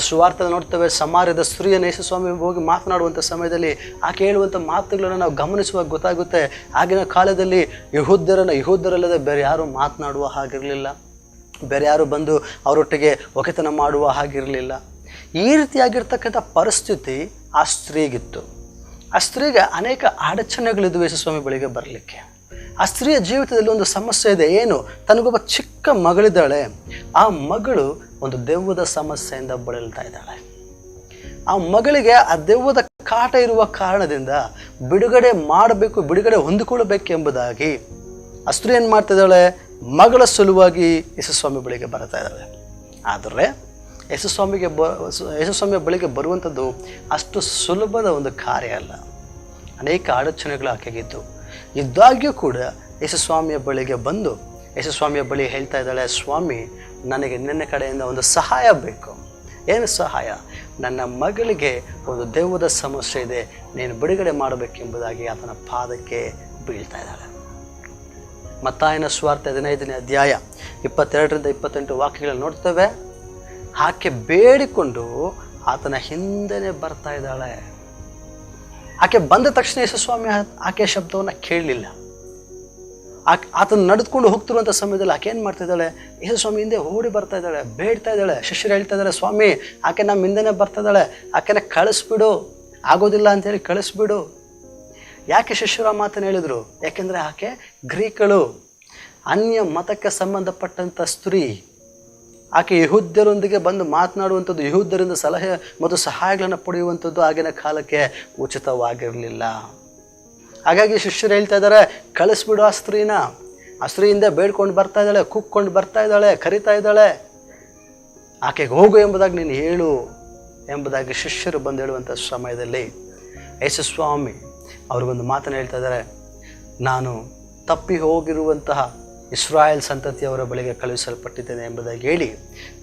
ಸುವಾರ್ತೆ ನೋಡ್ತೇವೆ, ಸಮಾರ್ಯದ ಸ್ತ್ರೀಯನ್ನು ಯೇಸುಸ್ವಾಮಿ ಹೋಗಿ ಮಾತನಾಡುವಂಥ ಸಮಯದಲ್ಲಿ ಆಕೆ ಹೇಳುವಂಥ ಮಾತುಗಳನ್ನು ನಾವು ಗಮನಿಸುವಾಗ ಗೊತ್ತಾಗುತ್ತೆ, ಆಗಿನ ಕಾಲದಲ್ಲಿ ಯಹೂದ್ಯರಲ್ಲದೆ ಬೇರೆ ಯಾರು ಮಾತನಾಡುವ ಹಾಗಿರಲಿಲ್ಲ, ಬೇರೆ ಯಾರು ಬಂದು ಅವರೊಟ್ಟಿಗೆ ಒಕೆತನ ಮಾಡುವ ಹಾಗಿರಲಿಲ್ಲ. ಈ ರೀತಿಯಾಗಿರ್ತಕ್ಕಂಥ ಪರಿಸ್ಥಿತಿ ಆ ಸ್ತ್ರೀಗಿತ್ತು. ಆ ಸ್ತ್ರೀಗೆ ಅನೇಕ ಅಡಚಣೆಗಳಿದ್ವು ಯೇಸುಸ್ವಾಮಿ ಬಳಿಗೆ ಬರಲಿಕ್ಕೆ. ಆ ಸ್ತ್ರೀಯ ಜೀವಿತದಲ್ಲಿ ಒಂದು ಸಮಸ್ಯೆ ಇದೆ. ಏನು? ತನಗೊಬ್ಬ ಚಿಕ್ಕ ಮಗಳಿದ್ದಾಳೆ. ಆ ಮಗಳು ಒಂದು ದೆವ್ವದ ಸಮಸ್ಯೆಯಿಂದ ಬಳಲ್ತಾ ಇದ್ದಾಳೆ. ಆ ಮಗಳಿಗೆ ಆ ದೆವ್ವದ ಕಾಟ ಇರುವ ಕಾರಣದಿಂದ ಬಿಡುಗಡೆ ಹೊಂದಿಕೊಳ್ಳಬೇಕೆಂಬುದಾಗಿ ಆ ಸ್ತ್ರೀ ಏನು ಮಾಡ್ತಿದ್ದಾಳೆ? ಮಗಳ ಸಲುವಾಗಿ ಯೇಸುಸ್ವಾಮಿ ಬಳಿಗೆ ಬರ್ತಾ ಇದ್ದಾಳೆ. ಆದರೆ ಯೇಸುಸ್ವಾಮಿಯ ಬಳಿಗೆ ಬರುವಂಥದ್ದು ಅಷ್ಟು ಸುಲಭದ ಒಂದು ಕಾರ್ಯ ಅಲ್ಲ. ಅನೇಕ ಅಡಚಣೆಗಳು ಆಕೆಗಿದ್ದು ಇದ್ದಾಗ್ಯೂ ಕೂಡ ಯೇಸುಸ್ವಾಮಿಯ ಬಳಿಗೆ ಬಂದು ಯೇಸುಸ್ವಾಮಿಯ ಬಳಿ ಹೇಳ್ತಾ ಇದ್ದಾಳೆ, ಸ್ವಾಮಿ, ನನಗೆ ನಿನ್ನ ಕಡೆಯಿಂದ ಒಂದು ಸಹಾಯ ಬೇಕು. ಏನು ಸಹಾಯ? ನನ್ನ ಮಗಳಿಗೆ ಒಂದು ದೆವ್ವದ ಸಮಸ್ಯೆ ಇದೆ, ನೀನು ಬಿಡುಗಡೆ ಮಾಡಬೇಕೆಂಬುದಾಗಿ ಆತನ ಪಾದಕ್ಕೆ ಬೀಳ್ತಾ ಇದ್ದಾಳೆ. ಮತ್ತಾಯನ ಸುವಾರ್ತೆ 15ನೇ ಅಧ್ಯಾಯ 22-28 ವಾಕ್ಯಗಳನ್ನು ನೋಡ್ತೇವೆ. ಆಕೆ ಬೇಡಿಕೊಂಡು ಆತನ ಹಿಂದೆನೇ ಬರ್ತಾ ಇದ್ದಾಳೆ. ಆಕೆ ಬಂದ ತಕ್ಷಣ ಯೇಸುಸ್ವಾಮಿ ಆಕೆಯ ಶಬ್ದವನ್ನು ಕೇಳಲಿಲ್ಲ. ಆತನ ನಡೆದುಕೊಂಡು ಹೋಗ್ತಿರುವಂಥ ಸಮಯದಲ್ಲಿ ಆಕೆ ಏನು ಮಾಡ್ತಾ ಇದ್ದಾಳೆ? ಯೇಸುಸ್ವಾಮಿ ಹಿಂದೆ ಓಡಿ ಬರ್ತಾ ಇದ್ದಾಳೆ, ಬೇಡ್ತಾ ಇದ್ದಾಳೆ. ಶಿಷ್ಯರು ಹೇಳ್ತಾ ಇದ್ದಾರೆ, ಸ್ವಾಮಿ, ಆಕೆ ನಮ್ಮ ಹಿಂದೆನೇ ಬರ್ತಾ ಇದ್ದಾಳೆ, ಆಕೆನ ಕಳಿಸ್ಬಿಡು, ಆಗೋದಿಲ್ಲ ಅಂತೇಳಿ ಕಳಿಸ್ಬಿಡು. ಯಾಕೆ ಶಿಷ್ಯರು ಆ ಮಾತನ್ನು ಹೇಳಿದರು? ಯಾಕೆಂದರೆ ಆಕೆ ಗ್ರೀಕಳು, ಅನ್ಯ ಮತಕ್ಕೆ ಸಂಬಂಧಪಟ್ಟಂಥ ಸ್ತ್ರೀ. ಆಕೆ ಯಹೂದ್ಯರೊಂದಿಗೆ ಬಂದು ಮಾತನಾಡುವಂಥದ್ದು, ಯಹೂದ್ಯರಿಂದ ಸಲಹೆ ಮತ್ತು ಸಹಾಯಗಳನ್ನು ಪಡೆಯುವಂಥದ್ದು ಆಗಿನ ಕಾಲಕ್ಕೆ ಉಚಿತವಾಗಿರಲಿಲ್ಲ. ಹಾಗಾಗಿ ಶಿಷ್ಯರು ಹೇಳ್ತಾ ಇದ್ದಾರೆ, ಕಳಿಸ್ಬಿಡು ಆ ಸ್ತ್ರೀನ. ಆ ಸ್ತ್ರೀಯಿಂದ ಬೇಡ್ಕೊಂಡು ಬರ್ತಾ ಇದ್ದಾಳೆ, ಕೂಕ್ಕೊಂಡು ಬರ್ತಾ ಇದ್ದಾಳೆ, ಕರಿತಾ ಇದ್ದಾಳೆ, ಆಕೆಗೆ ಹೋಗು ಎಂಬುದಾಗಿ ನೀನು ಹೇಳು ಎಂಬುದಾಗಿ ಶಿಷ್ಯರು ಬಂದು ಹೇಳುವಂಥ ಸಮಯದಲ್ಲಿ ಯೇಸುಸ್ವಾಮಿ ಅವ್ರಿಗೊಂದು ಮಾತನ್ನು ಹೇಳ್ತಾ ಇದ್ದಾರೆ, ನಾನು ತಪ್ಪಿ ಹೋಗಿರುವಂತಹ ಇಸ್ರಾಯೇಲ್ ಸಂತತಿಯವರ ಬಳಿಗೆ ಕಳುಹಿಸಲ್ಪಟ್ಟಿದ್ದೇನೆ ಎಂಬುದಾಗಿ ಹೇಳಿ,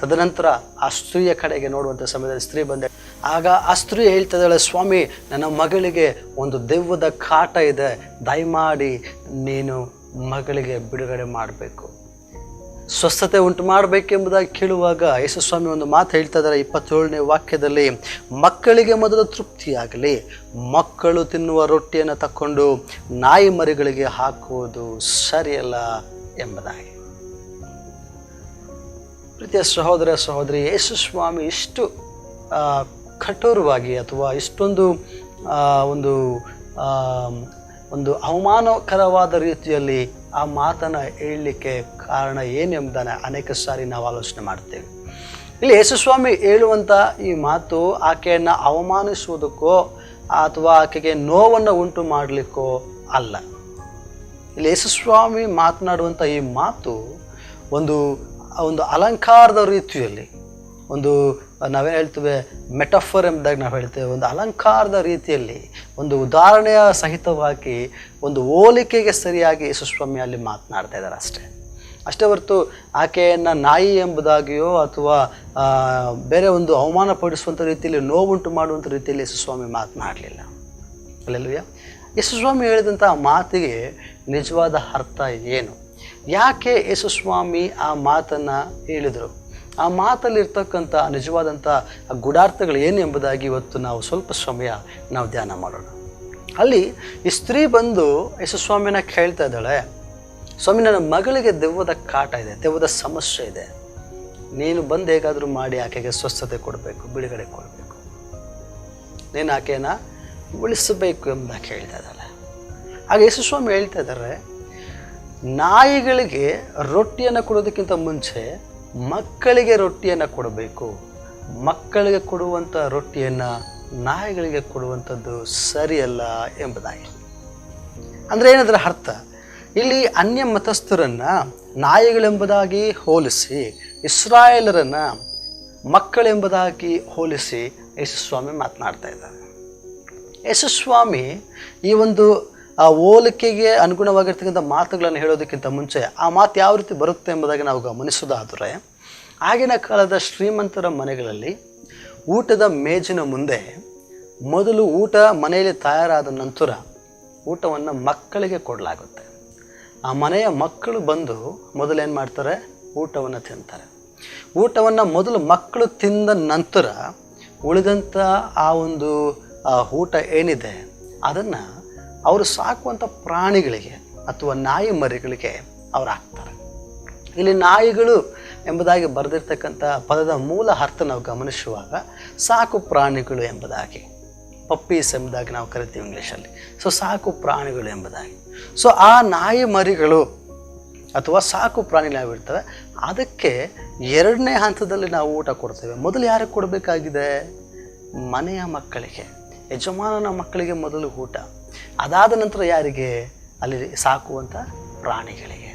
ತದನಂತರ ಆ ಸ್ತ್ರೀಯ ಕಡೆಗೆ ನೋಡುವಂಥ ಸಮಯದಲ್ಲಿ ಸ್ತ್ರೀ ಬಂದೆ. ಆಗ ಆ ಸ್ತ್ರೀ ಹೇಳ್ತಾ ಇದ್ದಾಳೆ, ಸ್ವಾಮಿ, ನನ್ನ ಮಗಳಿಗೆ ಒಂದು ದೆವ್ವದ ಕಾಟ ಇದೆ, ದಯಮಾಡಿ ನೀನು ಮಗಳಿಗೆ ಬಿಡುಗಡೆ ಮಾಡಬೇಕು, ಸ್ವಸ್ಥತೆ ಉಂಟು ಮಾಡಬೇಕೆಂಬುದಾಗಿ ಕೇಳುವಾಗ ಯೇಸುಸ್ವಾಮಿ ಒಂದು ಮಾತು ಹೇಳ್ತಾ ಇದ್ದಾರೆ 27ನೇ ವಾಕ್ಯದಲ್ಲಿ, ಮಕ್ಕಳಿಗೆ ಮೊದಲು ತೃಪ್ತಿಯಾಗಲಿ, ಮಕ್ಕಳು ತಿನ್ನುವ ರೊಟ್ಟಿಯನ್ನು ತಕ್ಕೊಂಡು ನಾಯಿ ಮರಿಗಳಿಗೆ ಹಾಕುವುದು ಸರಿಯಲ್ಲ ಎಂಬುದಾಗಿ. ಪ್ರೀತಿಯ ಸಹೋದರ ಸಹೋದರಿ, ಯೇಸುಸ್ವಾಮಿ ಇಷ್ಟು ಕಠೋರವಾಗಿ ಅಥವಾ ಇಷ್ಟೊಂದು ಒಂದು ಅವಮಾನಕರವಾದ ರೀತಿಯಲ್ಲಿ ಆ ಮಾತನ್ನು ಹೇಳಲಿಕ್ಕೆ ಕಾರಣ ಏನೆಂಬುದನ್ನು ಅನೇಕ ಸಾರಿ ನಾವು ಆಲೋಚನೆ ಮಾಡ್ತೇವೆ. ಇಲ್ಲಿ ಯೇಸುಸ್ವಾಮಿ ಹೇಳುವಂಥ ಈ ಮಾತು ಆಕೆಯನ್ನು ಅವಮಾನಿಸುವುದಕ್ಕೋ ಅಥವಾ ಆಕೆಗೆ ನೋವನ್ನು ಉಂಟು ಮಾಡಲಿಕ್ಕೋ ಅಲ್ಲ. ಇಲ್ಲಿ ಯೇಸುಸ್ವಾಮಿ ಮಾತನಾಡುವಂಥ ಈ ಮಾತು ಒಂದು ಅಲಂಕಾರದ ರೀತಿಯಲ್ಲಿ, ನಾವೇನು ಹೇಳ್ತೇವೆ ಮೆಟಫರ್ ಎಂಬುದಾಗಿ ನಾವು ಹೇಳ್ತೇವೆ, ಒಂದು ಅಲಂಕಾರದ ರೀತಿಯಲ್ಲಿ, ಒಂದು ಉದಾಹರಣೆಯ ಸಹಿತವಾಗಿ, ಒಂದು ಹೋಲಿಕೆಗೆ ಸರಿಯಾಗಿ ಯೇಸುಸ್ವಾಮಿ ಅಲ್ಲಿ ಮಾತನಾಡ್ತಾ ಇದ್ದಾರೆ ಅಷ್ಟೇ ಹೊರತು ಆಕೆಯನ್ನು ನಾಯಿ ಎಂಬುದಾಗಿಯೋ ಅಥವಾ ಬೇರೆ ಒಂದು ಅವಮಾನಪಡಿಸುವಂಥ ರೀತಿಯಲ್ಲಿ, ನೋವುಂಟು ಮಾಡುವಂಥ ರೀತಿಯಲ್ಲಿ ಯೇಸುಸ್ವಾಮಿ ಮಾತನಾಡಲಿಲ್ಲ. ಅಲ್ಲೆಲ್ಲೂಯ್ಯ. ಯೇಸುಸ್ವಾಮಿ ಹೇಳಿದಂಥ ಮಾತಿಗೆ ನಿಜವಾದ ಅರ್ಥ ಏನು? ಯಾಕೆ ಯೇಸುಸ್ವಾಮಿ ಆ ಮಾತನ್ನು ಹೇಳಿದರು? ಆ ಮಾತಲ್ಲಿರ್ತಕ್ಕಂಥ ನಿಜವಾದಂಥ ಗೂಢಾರ್ಥಗಳು ಏನು ಎಂಬುದಾಗಿ ಇವತ್ತು ನಾವು ಸ್ವಲ್ಪ ಸಮಯ ನಾವು ಧ್ಯಾನ ಮಾಡೋಣ. ಅಲ್ಲಿ ಈ ಸ್ತ್ರೀ ಬಂದು ಯೇಸುಸ್ವಾಮಿನ ಕೇಳ್ತಾ ಇದ್ದಾಳೆ, ಸ್ವಾಮಿ, ನನ್ನ ಮಗಳಿಗೆ ದೆವ್ವದ ಕಾಟ ಇದೆ, ದೆವ್ವದ ಸಮಸ್ಯೆ ಇದೆ, ನೀನು ಬಂದು ಹೇಗಾದರೂ ಮಾಡಿ ಆಕೆಗೆ ಸ್ವಸ್ಥತೆ ಕೊಡಬೇಕು, ಬಿಡುಗಡೆ ಕೊಡಬೇಕು, ನೀನು ಆಕೆಯನ್ನು ಉಳಿಸಬೇಕು ಎಂಬುದಾಗಿ ಹೇಳ್ತಾ ಇದ್ದಾಳೆ. ಆಗ ಯೇಸುಸ್ವಾಮಿ ಹೇಳ್ತಾ ಇದ್ದಾರೆ, ನಾಯಿಗಳಿಗೆ ರೊಟ್ಟಿಯನ್ನು ಕೊಡೋದಕ್ಕಿಂತ ಮುಂಚೆ ಮಕ್ಕಳಿಗೆ ರೊಟ್ಟಿಯನ್ನು ಕೊಡಬೇಕು, ಮಕ್ಕಳಿಗೆ ಕೊಡುವಂಥ ರೊಟ್ಟಿಯನ್ನು ನಾಯಿಗಳಿಗೆ ಕೊಡುವಂಥದ್ದು ಸರಿಯಲ್ಲ ಎಂಬುದಾಗಿ. ಅಂದರೆ ಏನದರ ಅರ್ಥ? ಇಲ್ಲಿ ಅನ್ಯ ಮತಸ್ಥರನ್ನು ನಾಯಿಗಳೆಂಬುದಾಗಿ ಹೋಲಿಸಿ ಇಸ್ರಾಯೇಲರನ್ನು ಮಕ್ಕಳೆಂಬುದಾಗಿ ಹೋಲಿಸಿ ಯೇಸುಸ್ವಾಮಿ ಮಾತನಾಡ್ತಾ ಇದ್ದಾರೆ. ಯೇಸುಸ್ವಾಮಿ ಈ ಒಂದು ಆ ಹೋಲಿಕೆಗೆ ಅನುಗುಣವಾಗಿರ್ತಕ್ಕಂಥ ಮಾತುಗಳನ್ನು ಹೇಳೋದಕ್ಕಿಂತ ಮುಂಚೆ ಆ ಮಾತು ಯಾವ ರೀತಿ ಬರುತ್ತೆ ಎಂಬುದಾಗಿ ನಾವು ಗಮನಿಸೋದಾದರೆ, ಆಗಿನ ಕಾಲದ ಶ್ರೀಮಂತರ ಮನೆಗಳಲ್ಲಿ ಊಟದ ಮೇಜಿನ ಮುಂದೆ ಮೊದಲು ಊಟ ಮನೆಯಲ್ಲಿ ತಯಾರಾದ ನಂತರ ಊಟವನ್ನು ಮಕ್ಕಳಿಗೆ ಕೊಡಲಾಗುತ್ತೆ. ಆ ಮನೆಯ ಮಕ್ಕಳು ಬಂದು ಮೊದಲೇನು ಮಾಡ್ತಾರೆ, ಊಟವನ್ನು ತಿಂತಾರೆ. ಊಟವನ್ನು ಮೊದಲು ಮಕ್ಕಳು ತಿಂದ ನಂತರ ಉಳಿದಂಥ ಆ ಒಂದು ಊಟ ಏನಿದೆ ಅದನ್ನು ಅವರು ಸಾಕುವಂಥ ಪ್ರಾಣಿಗಳಿಗೆ ಅಥವಾ ನಾಯಿ ಮರಿಗಳಿಗೆ ಅವ್ರು ಹಾಕ್ತಾರೆ. ಇಲ್ಲಿ ನಾಯಿಗಳು ಎಂಬುದಾಗಿ ಬರೆದಿರ್ತಕ್ಕಂಥ ಪದದ ಮೂಲ ಅರ್ಥ ನಾವು ಗಮನಿಸುವಾಗ ಸಾಕು ಪ್ರಾಣಿಗಳು ಎಂಬುದಾಗಿ, ಪಪ್ಪೀಸ್ ಎಂಬುದಾಗಿ ನಾವು ಕರಿತೀವಿ ಇಂಗ್ಲೀಷಲ್ಲಿ. ಸೊ ಸಾಕು ಪ್ರಾಣಿಗಳು ಎಂಬುದಾಗಿ. ಸೊ ಆ ನಾಯಿ ಮರಿಗಳು ಅಥವಾ ಸಾಕು ಪ್ರಾಣಿಗಳು ಯಾವಿರ್ತವೆ ಅದಕ್ಕೆ ಎರಡನೇ ಹಂತದಲ್ಲಿ ನಾವು ಊಟ ಕೊಡ್ತೇವೆ. ಮೊದಲು ಯಾರಿಗೆ ಕೊಡಬೇಕಾಗಿದೆ? ಮನೆಯ ಮಕ್ಕಳಿಗೆ, ಯಜಮಾನನ ಮಕ್ಕಳಿಗೆ ಮೊದಲು ಊಟ. ಅದಾದ ನಂತರ ಯಾರಿಗೆ? ಅಲ್ಲಿ ಸಾಕುವಂಥ ಪ್ರಾಣಿಗಳಿಗೆ.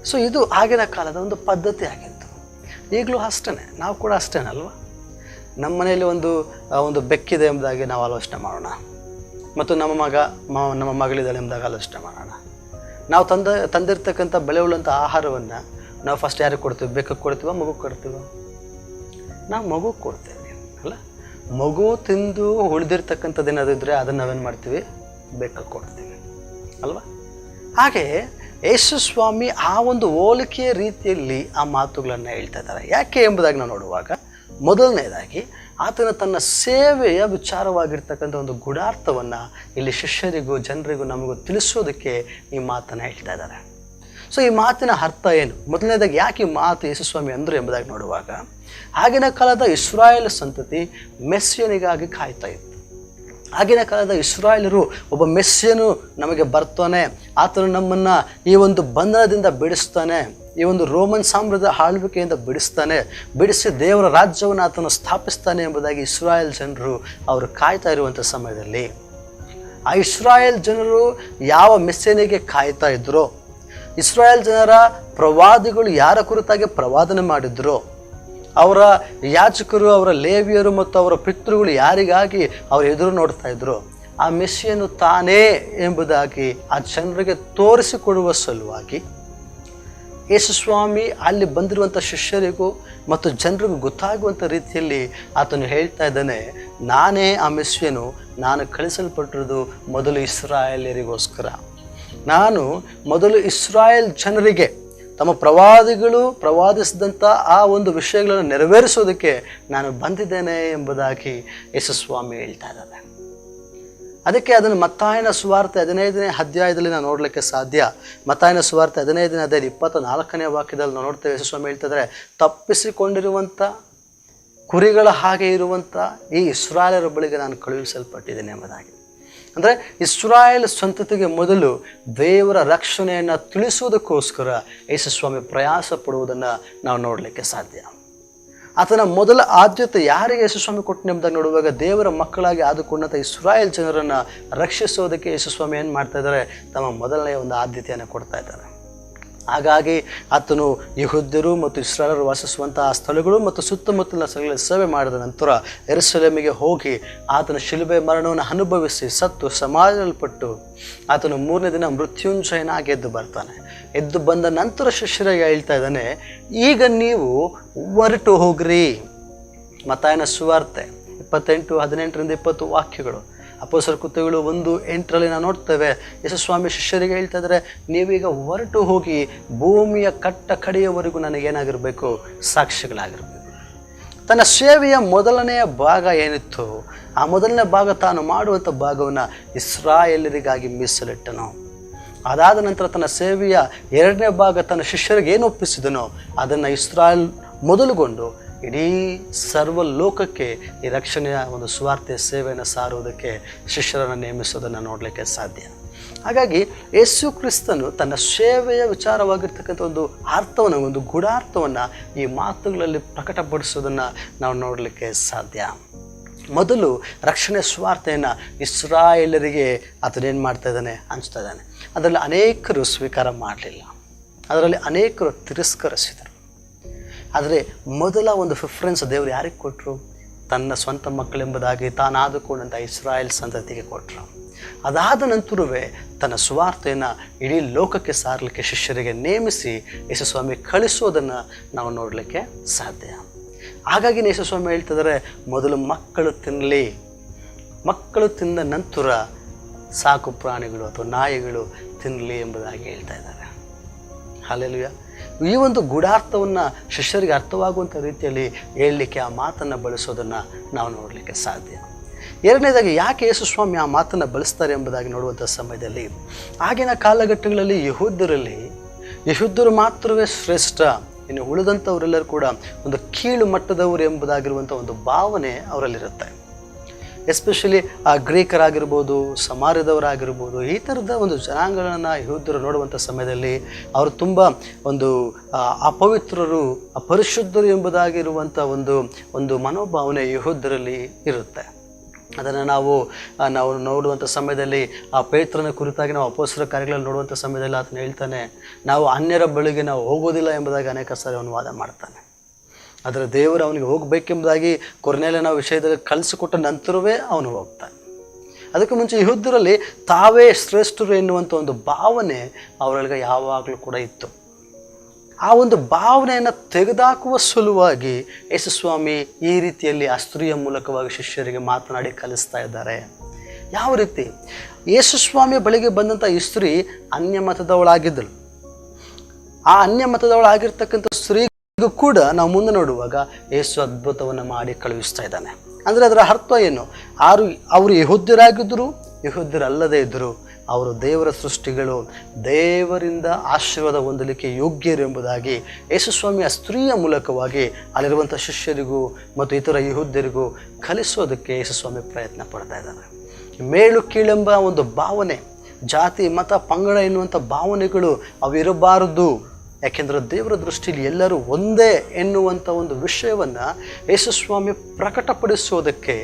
ಸೊ ಇದು ಆಗಿನ ಕಾಲದ ಒಂದು ಪದ್ಧತಿ ಆಗಿತ್ತು. ಈಗಲೂ ಅಷ್ಟೇ, ನಾವು ಕೂಡ ಅಷ್ಟೇನಲ್ವ? ನಮ್ಮ ಮನೆಯಲ್ಲಿ ಒಂದು ಬೆಕ್ಕಿದೆ ಎಂಬುದಾಗಿ ನಾವು ಆಲೋಚನೆ ಮಾಡೋಣ, ಮತ್ತು ನಮ್ಮ ಮಗಳಿದ್ದಾಳೆ ಎಂಬುದಾಗಿ ಆಲೋಚನೆ ಮಾಡೋಣ. ನಾವು ತಂದಿರ್ತಕ್ಕಂಥ ಬೆಳೆಯುಳ್ಳಂಥ ಆಹಾರವನ್ನು ನಾವು ಫಸ್ಟ್ ಯಾರಿಗೆ ಕೊಡ್ತೀವಿ? ಬೆಕ್ಕಕ್ಕೆ ಕೊಡ್ತೀವ, ಮಗುಗೆ ಕೊಡ್ತೀವ? ನಾವು ಮಗುಗೆ ಕೊಡ್ತೇವೆ ಅಲ್ಲ. ಮಗು ತಿಂದು ಉಳಿದಿರ್ತಕ್ಕಂಥದ್ದು ಏನಾದಿದ್ರೆ ಅದನ್ನು ನಾವೇನು ಮಾಡ್ತೀವಿ? ಬೆಕ್ಕಕ್ಕೆ ಕೊಡ್ತೀವಿ ಅಲ್ವಾ? ಹಾಗೆ ಯೇಸುಸ್ವಾಮಿ ಆ ಒಂದು ಹೋಲಿಕೆಯ ರೀತಿಯಲ್ಲಿ ಆ ಮಾತುಗಳನ್ನು ಹೇಳ್ತಾ ಇದ್ದಾರೆ. ಯಾಕೆ ಎಂಬುದಾಗಿ ನಾವು ನೋಡುವಾಗ, ಮೊದಲನೇದಾಗಿ ಆತನ ತನ್ನ ಸೇವೆಯ ವಿಚಾರವಾಗಿರ್ತಕ್ಕಂಥ ಒಂದು ಗೂಢಾರ್ಥವನ್ನು ಇಲ್ಲಿ ಶಿಷ್ಯರಿಗೂ ಜನರಿಗೂ ನಮಗೂ ತಿಳಿಸೋದಕ್ಕೆ ಈ ಮಾತನ್ನು ಹೇಳ್ತಾ ಇದ್ದಾರೆ. ಸೊ ಈ ಮಾತಿನ ಅರ್ಥ ಏನು? ಮೊದಲನೇದಾಗಿ ಯಾಕೆ ಈ ಮಾತು ಯೇಸುಸ್ವಾಮಿ ಅಂದರು ಎಂಬುದಾಗಿ ನೋಡುವಾಗ, ಆಗಿನ ಕಾಲದ ಇಸ್ರಾಯೇಲ್ ಸಂತತಿ ಮೆಸ್ಸಿಯನಿಗಾಗಿ ಕಾಯ್ತಾ ಇತ್ತು. ಆಗಿನ ಕಾಲದ ಇಸ್ರಾಯೇಲರು ಒಬ್ಬ ಮೆಸ್ಸಿಯನು ನಮಗೆ ಬರ್ತಾನೆ, ಆತನು ನಮ್ಮನ್ನು ಈ ಒಂದು ಬಂಧನದಿಂದ ಬಿಡಿಸ್ತಾನೆ, ಈ ಒಂದು ರೋಮನ್ ಸಾಮ್ರಾಜ್ಯದ ಆಳ್ವಿಕೆಯಿಂದ ಬಿಡಿಸಿ ದೇವರ ರಾಜ್ಯವನ್ನು ಆತನು ಸ್ಥಾಪಿಸ್ತಾನೆ ಎಂಬುದಾಗಿ ಇಸ್ರಾಯೇಲ್ ಜನರು ಅವರು ಕಾಯ್ತಾ ಇರುವಂಥ ಸಮಯದಲ್ಲಿ, ಆ ಇಸ್ರಾಯೇಲ್ ಜನರು ಯಾವ ಮೆಸ್ಸಿಯನಿಗೆ ಕಾಯ್ತಾ ಇದ್ರೋ, ಇಸ್ರಾಯೇಲ್ ಜನರ ಪ್ರವಾದಿಗಳು ಯಾರ ಕುರಿತಾಗಿ ಪ್ರವಾದನೆ ಮಾಡಿದ್ರೋ, ಅವರ ಯಾಜಕರು, ಅವರ ಲೇವಿಯರು ಮತ್ತು ಅವರ ಪಿತೃಗಳು ಯಾರಿಗಾಗಿ ಅವರು ಎದುರು ನೋಡ್ತಾ ಇದ್ರು, ಆ ಮೆಸ್ಸಿಯನು ತಾನೇ ಎಂಬುದಾಗಿ ಆ ಜನರಿಗೆ ತೋರಿಸಿಕೊಡುವ ಸಲುವಾಗಿ ಯೇಸುಸ್ವಾಮಿ ಅಲ್ಲಿ ಬಂದಿರುವಂಥ ಶಿಷ್ಯರಿಗೂ ಮತ್ತು ಜನರಿಗೂ ಗೊತ್ತಾಗುವಂಥ ರೀತಿಯಲ್ಲಿ ಆತನು ಹೇಳ್ತಾ ಇದ್ದಾನೆ, ನಾನೇ ಆ ಮೆಸ್ಸಿಯನು, ನಾನು ಕಳಿಸಲ್ಪಟ್ಟಿರೋದು ಮೊದಲು ಇಸ್ರಾಯೇಲರಿಗೋಸ್ಕರ. ನಾನು ಮೊದಲು ಇಸ್ರಾಯೇಲ್ ಜನರಿಗೆ ತಮ್ಮ ಪ್ರವಾದಿಗಳು ಪ್ರವಾದಿಸಿದಂಥ ಆ ಒಂದು ವಿಷಯಗಳನ್ನು ನೆರವೇರಿಸೋದಕ್ಕೆ ನಾನು ಬಂದಿದ್ದೇನೆ ಎಂಬುದಾಗಿ ಯೇಸುಸ್ವಾಮಿ ಹೇಳ್ತಾ ಇದ್ದಾರೆ. ಅದಕ್ಕೆ ಅದನ್ನು ಮತ್ತಾಯನ ಸುವಾರ್ತೆ 15ನೇ ಅಧ್ಯಾಯದಲ್ಲಿ ನಾವು ನೋಡಲಿಕ್ಕೆ ಸಾಧ್ಯ. ಮತ್ತಾಯನ ಸುವಾರ್ತೆ 15ನೇ ಅಧ್ಯಾಯ 24ನೇ ವಾಕ್ಯದಲ್ಲಿ ನಾವು ನೋಡ್ತೇವೆ. ಯೇಸುಸ್ವಾಮಿ ಹೇಳ್ತಿದ್ದಾರೆ, ತಪ್ಪಿಸಿಕೊಂಡಿರುವಂಥ ಕುರಿಗಳ ಹಾಗೆ ಇರುವಂಥ ಈ ಇಸ್ರಾಯೇಲರ ಬಳಿಗೆ ನಾನು ಕಳುಹಿಸಲ್ಪಟ್ಟಿದ್ದೇನೆ ಎಂಬುದಾಗಿ. ಅಂದರೆ ಇಸ್ರಾಯೇಲ್ ಸಂತತಿಗೆ ಮೊದಲು ದೇವರ ರಕ್ಷಣೆಯನ್ನು ತಿಳಿಸುವುದಕ್ಕೋಸ್ಕರ ಯೇಸುಸ್ವಾಮಿ ಪ್ರಯಾಸ ಪಡುವುದನ್ನು ನಾವು ನೋಡಲಿಕ್ಕೆ ಸಾಧ್ಯ. ಆತನ ಮೊದಲ ಆದ್ಯತೆ ಯಾರಿಗೆ ಯೇಸುಸ್ವಾಮಿ ಕೊಟ್ಟನೆಂಬುದಾಗಿ ನೋಡುವಾಗ, ದೇವರ ಮಕ್ಕಳಾಗಿ ಆದುಕೊಂಡಂಥ ಇಸ್ರಾಯೇಲ್ ಜನರನ್ನು ರಕ್ಷಿಸೋದಕ್ಕೆ ಯೇಸುಸ್ವಾಮಿ ಏನು ಮಾಡ್ತಾ ಇದ್ದಾರೆ? ತಮ್ಮ ಮೊದಲನೆಯ ಒಂದು ಆದ್ಯತೆಯನ್ನು ಕೊಡ್ತಾ ಇದ್ದಾರೆ. ಹಾಗಾಗಿ ಆತನು ಯೆಹೂದ್ಯರು ಮತ್ತು ಇಸ್ರಾಯೇಲರು ವಾಸಿಸುವಂತಹ ಸ್ಥಳಗಳು ಮತ್ತು ಸುತ್ತಮುತ್ತಲಿನ ಸ್ಥಳಗಳಲ್ಲಿ ಸೇವೆ ಮಾಡಿದ ನಂತರ ಯೆರೂಸಲೇಮಿಗೆ ಹೋಗಿ ಆತನ ಶಿಲುಬೆ ಮರಣವನ್ನು ಅನುಭವಿಸಿ ಸತ್ತು ಸಮಾಧಿಸಲ್ಪಟ್ಟು ಆತನು 3ನೇ ದಿನ ಮೃತ್ಯುಂಜಯನಾಗಿ ಎದ್ದು ಬರ್ತಾನೆ. ಎದ್ದು ಬಂದ ನಂತರ ಶಿಷ್ಯರಿಗೆ ಹೇಳ್ತಾ ಇದ್ದಾನೆ, ಈಗ ನೀವು ಹೊರಟು ಹೋಗ್ರಿ. ಮತ್ತಾಯನ ಸುವಾರ್ತೆ 28:18-20 ವಾಕ್ಯಗಳು. ಅಪೊಸ್ತಲರ ಕೃತ್ಯಗಳು 1:8 ನಾವು ನೋಡ್ತೇವೆ. ಯೇಸುಸ್ವಾಮಿ ಶಿಷ್ಯರಿಗೆ ಹೇಳ್ತಾ ಇದ್ದಾರೆ, ನೀವೀಗ ಹೊರಟು ಹೋಗಿ ಭೂಮಿಯ ಕಡೆಯವರೆಗೂ ನನಗೇನಾಗಿರಬೇಕು? ಸಾಕ್ಷಿಗಳಾಗಿರಬೇಕು. ತನ್ನ ಸೇವೆಯ ಮೊದಲನೆಯ ಭಾಗ ಏನಿತ್ತು, ಆ ಮೊದಲನೇ ಭಾಗ ತಾನು ಮಾಡುವಂಥ ಭಾಗವನ್ನು ಇಸ್ರಾಯೇಲರಿಗಾಗಿ ಮೀಸಲಿಟ್ಟನು. ಅದಾದ ನಂತರ ತನ್ನ ಸೇವೆಯ 2ನೇ ಭಾಗ ತನ್ನ ಶಿಷ್ಯರಿಗೆ ಏನು ಒಪ್ಪಿಸಿದನೋ ಅದನ್ನು ಇಸ್ರಾಯೇಲ್ ಮೊದಲುಗೊಂಡು ಇಡೀ ಸರ್ವ ಲೋಕಕ್ಕೆ ಈ ರಕ್ಷಣೆಯ ಒಂದು ಸ್ವಾರ್ಥೆಯ ಸೇವೆಯನ್ನು ಸಾರುವುದಕ್ಕೆ ಶಿಷ್ಯರನ್ನು ನೇಮಿಸೋದನ್ನು ನೋಡಲಿಕ್ಕೆ ಸಾಧ್ಯ. ಹಾಗಾಗಿ ಯೇಸು ಕ್ರಿಸ್ತನು ತನ್ನ ಸೇವೆಯ ವಿಚಾರವಾಗಿರ್ತಕ್ಕಂಥ ಒಂದು ಅರ್ಥವನ್ನು, ಒಂದು ಗೂಢಾರ್ಥವನ್ನು ಈ ಮಾತುಗಳಲ್ಲಿ ಪ್ರಕಟಪಡಿಸೋದನ್ನು ನಾವು ನೋಡಲಿಕ್ಕೆ ಸಾಧ್ಯ. ಮೊದಲು ರಕ್ಷಣೆ ಸ್ವಾರ್ಥೆಯನ್ನು ಇಸ್ರಾಯೇಲರಿಗೆ ಆತನೇನು ಮಾಡ್ತಾ ಇದ್ದಾನೆ? ಹಂಚ್ತಾ ಇದ್ದಾನೆ. ಅದರಲ್ಲಿ ಅನೇಕರು ಸ್ವೀಕಾರ ಮಾಡಲಿಲ್ಲ, ಅದರಲ್ಲಿ ಅನೇಕರು ತಿರಸ್ಕರಿಸಿದರು. ಆದರೆ ಮೊದಲ ಒಂದು ಪ್ರಿಫರೆನ್ಸ್ ದೇವರು ಯಾರಿಗೆ ಕೊಟ್ಟರು? ತನ್ನ ಸ್ವಂತ ಮಕ್ಕಳೆಂಬುದಾಗಿ ತಾನಾದುಕೊಂಡಂಥ ಇಸ್ರಾಯೇಲ್ ಸಂತತಿಗೆ ಕೊಟ್ಟರು. ಅದಾದ ನಂತರವೇ ತನ್ನ ಸುವಾರ್ತೆಯನ್ನು ಇಡೀ ಲೋಕಕ್ಕೆ ಸಾರಲಿಕ್ಕೆ ಶಿಷ್ಯರಿಗೆ ನೇಮಿಸಿ ಯೇಸುಸ್ವಾಮಿ ಕಳಿಸೋದನ್ನು ನಾವು ನೋಡಲಿಕ್ಕೆ ಸಾಧ್ಯ. ಹಾಗಾಗಿ ಯೇಸುಸ್ವಾಮಿ ಹೇಳ್ತಿದ್ದಾರೆ, ಮೊದಲು ಮಕ್ಕಳು ತಿನ್ನಲಿ, ಮಕ್ಕಳು ತಿಂದ ನಂತರ ಸಾಕು ಪ್ರಾಣಿಗಳು ಅಥವಾ ನಾಯಿಗಳು ತಿನ್ನಲಿ ಎಂಬುದಾಗಿ ಹೇಳ್ತಾ ಇದ್ದಾರೆ. ಹಲ್ಲೆಲೂಯಾ. ಈ ಒಂದು ಗೂಢಾರ್ಥವನ್ನು ಶಿಷ್ಯರಿಗೆ ಅರ್ಥವಾಗುವಂಥ ರೀತಿಯಲ್ಲಿ ಹೇಳಲಿಕ್ಕೆ ಆ ಮಾತನ್ನು ಬಳಸೋದನ್ನು ನಾವು ನೋಡಲಿಕ್ಕೆ ಸಾಧ್ಯ. ಎರಡನೇದಾಗಿ ಯಾಕೆ ಯೇಸುಸ್ವಾಮಿ ಆ ಮಾತನ್ನು ಬಳಸ್ತಾರೆ ಎಂಬುದಾಗಿ ನೋಡುವಂಥ ಸಮಯದಲ್ಲಿ, ಆಗಿನ ಕಾಲಘಟ್ಟಗಳಲ್ಲಿ ಯಹೂದ್ಯರು ಮಾತ್ರವೇ ಶ್ರೇಷ್ಠ, ಇನ್ನು ಉಳಿದಂಥವರೆಲ್ಲರೂ ಕೂಡ ಒಂದು ಕೀಳು ಮಟ್ಟದವರು ಎಂಬುದಾಗಿರುವಂಥ ಒಂದು ಭಾವನೆ ಅವರಲ್ಲಿರುತ್ತೆ. ಎಸ್ಪೆಷಲಿ ಆ ಗ್ರೀಕರಾಗಿರ್ಬೋದು, ಸಮಾರ್ಯದವರಾಗಿರ್ಬೋದು, ಈ ಥರದ ಒಂದು ಜನಾಂಗಗಳನ್ನು ಯಹೂದ್ಯರು ನೋಡುವಂಥ ಸಮಯದಲ್ಲಿ ಅವರು ತುಂಬ ಒಂದು ಅಪವಿತ್ರರು, ಅಪರಿಶುದ್ಧರು ಎಂಬುದಾಗಿರುವಂಥ ಒಂದು ಮನೋಭಾವನೆ ಯಹೂದ್ಯರಲ್ಲಿ ಇರುತ್ತೆ. ಅದನ್ನು ನಾವು ನೋಡುವಂಥ ಸಮಯದಲ್ಲಿ ಆ ಪೇತ್ರನ ಕುರಿತಾಗಿ ನಾವು ಅಪೊಸ್ತಲರ ಕಾರ್ಯಗಳಲ್ಲಿ ನೋಡುವಂಥ ಸಮಯದಲ್ಲಿ ಆತನು ಹೇಳ್ತಾನೆ, ನಾವು ಅನ್ಯರ ಬಳಿಗೆ ನಾವು ಹೋಗೋದಿಲ್ಲ ಎಂಬುದಾಗಿ ಅನೇಕ ಸಾರಿ ಅವನು ವಾದ ಮಾಡ್ತಾನೆ. ಆದರೆ ದೇವರು ಅವನಿಗೆ ಹೋಗಬೇಕೆಂಬುದಾಗಿ ಕೊರ್ನೇಲಿಯನ ವಿಷಯದಲ್ಲಿ ಕಲಿಸಿಕೊಟ್ಟ ನಂತರವೇ ಅವನು ಹೋಗ್ತಾನೆ. ಅದಕ್ಕೆ ಮುಂಚೆ ಯಹೂದ್ಯರಲ್ಲಿ ತಾವೇ ಶ್ರೇಷ್ಠರು ಎನ್ನುವಂಥ ಒಂದು ಭಾವನೆ ಅವರೊಳಗೆ ಯಾವಾಗಲೂ ಕೂಡ ಇತ್ತು. ಆ ಒಂದು ಭಾವನೆಯನ್ನು ತೆಗೆದುಹಾಕುವ ಸಲುವಾಗಿ ಯೇಸುಸ್ವಾಮಿ ಈ ರೀತಿಯಲ್ಲಿ ಆ ಸ್ತ್ರೀಯ ಮೂಲಕವಾಗಿ ಶಿಷ್ಯರಿಗೆ ಮಾತನಾಡಿ ಕಲಿಸ್ತಾ ಇದ್ದಾರೆ. ಯಾವ ರೀತಿ? ಯೇಸುಸ್ವಾಮಿಯ ಬಳಿಗೆ ಬಂದಂಥ ಈ ಸ್ತ್ರೀ ಅನ್ಯ ಮತದವಳಾಗಿದ್ದಳು. ಆ ಅನ್ಯ ಮತದವಳಾಗಿರ್ತಕ್ಕಂಥ ಸ್ತ್ರೀಗೂ ಕೂಡ ನಾವು ಮುಂದೆ ನೋಡುವಾಗ ಯೇಸು ಅದ್ಭುತವನ್ನು ಮಾಡಿ ಕಳುಹಿಸ್ತಾ ಇದ್ದಾನೆ. ಅಂದರೆ ಅದರ ಅರ್ಥ ಏನು? ಅವರು ಯಹೂದ್ಯರಾಗಿದ್ದರು, ಯಹೂದ್ಯರಲ್ಲದೇ ಇದ್ದರು, ಅವರು ದೇವರ ಸೃಷ್ಟಿಗಳು, ದೇವರಿಂದ ಆಶೀರ್ವಾದ ಹೊಂದಲಿಕ್ಕೆ ಯೋಗ್ಯರು ಎಂಬುದಾಗಿ ಯೇಸುಸ್ವಾಮಿ ಆ ಸ್ತ್ರೀಯ ಮೂಲಕವಾಗಿ ಅಲ್ಲಿರುವಂಥ ಶಿಷ್ಯರಿಗೂ ಮತ್ತು ಇತರ ಯಹೂದ್ಯರಿಗೂ ಕಲಿಸೋದಕ್ಕೆ ಯೇಸುಸ್ವಾಮಿ ಪ್ರಯತ್ನ ಪಡ್ತಾ ಇದ್ದಾರೆ. ಮೇಲು ಕೀಳೆಂಬ ಒಂದು ಭಾವನೆ, ಜಾತಿ ಮತ ಪಂಗಡ ಎನ್ನುವಂಥ ಭಾವನೆಗಳು ಅವಿರಬಾರದು. ಯಾಕೆಂದರೆ ದೇವರ ದೃಷ್ಟಿಯಲ್ಲಿ ಎಲ್ಲರೂ ಒಂದೇ ಎನ್ನುವಂಥ ಒಂದು ವಿಷಯವನ್ನು ಯೇಸುಸ್ವಾಮಿ ಪ್ರಕಟಪಡಿಸೋದಕ್ಕೆ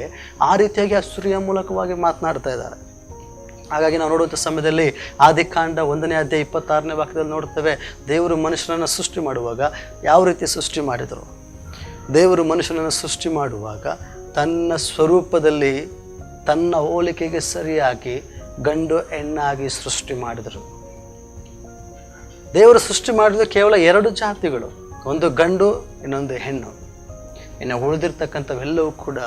ಆ ರೀತಿಯಾಗಿ ಆ ಸ್ತ್ರೀಯ ಮೂಲಕವಾಗಿ ಮಾತನಾಡ್ತಾ ಇದ್ದಾರೆ. ಹಾಗಾಗಿ ನಾವು ನೋಡುವಂಥ ಸಮಯದಲ್ಲಿ ಆದಿಕಾಂಡ 1ನೇ ಅಧ್ಯಾಯ 26ನೇ ವಾಕ್ಯದಲ್ಲಿ ನೋಡ್ತೇವೆ, ದೇವರು ಮನುಷ್ಯನನ್ನು ಸೃಷ್ಟಿ ಮಾಡುವಾಗ ಯಾವ ರೀತಿ ಸೃಷ್ಟಿ ಮಾಡಿದರು? ದೇವರು ಮನುಷ್ಯನನ್ನು ಸೃಷ್ಟಿ ಮಾಡುವಾಗ ತನ್ನ ಸ್ವರೂಪದಲ್ಲಿ ತನ್ನ ಹೋಲಿಕೆಗೆ ಸರಿಯಾಗಿ ಗಂಡು ಹೆಣ್ಣಾಗಿ ಸೃಷ್ಟಿ ಮಾಡಿದರು. ದೇವರು ಸೃಷ್ಟಿ ಮಾಡಿದ ಕೇವಲ 2 ಜಾತಿಗಳು, ಒಂದು ಗಂಡು ಇನ್ನೊಂದು ಹೆಣ್ಣು. ಇನ್ನು ಉಳಿದಿರ್ತಕ್ಕಂಥವೆಲ್ಲವೂ ಕೂಡ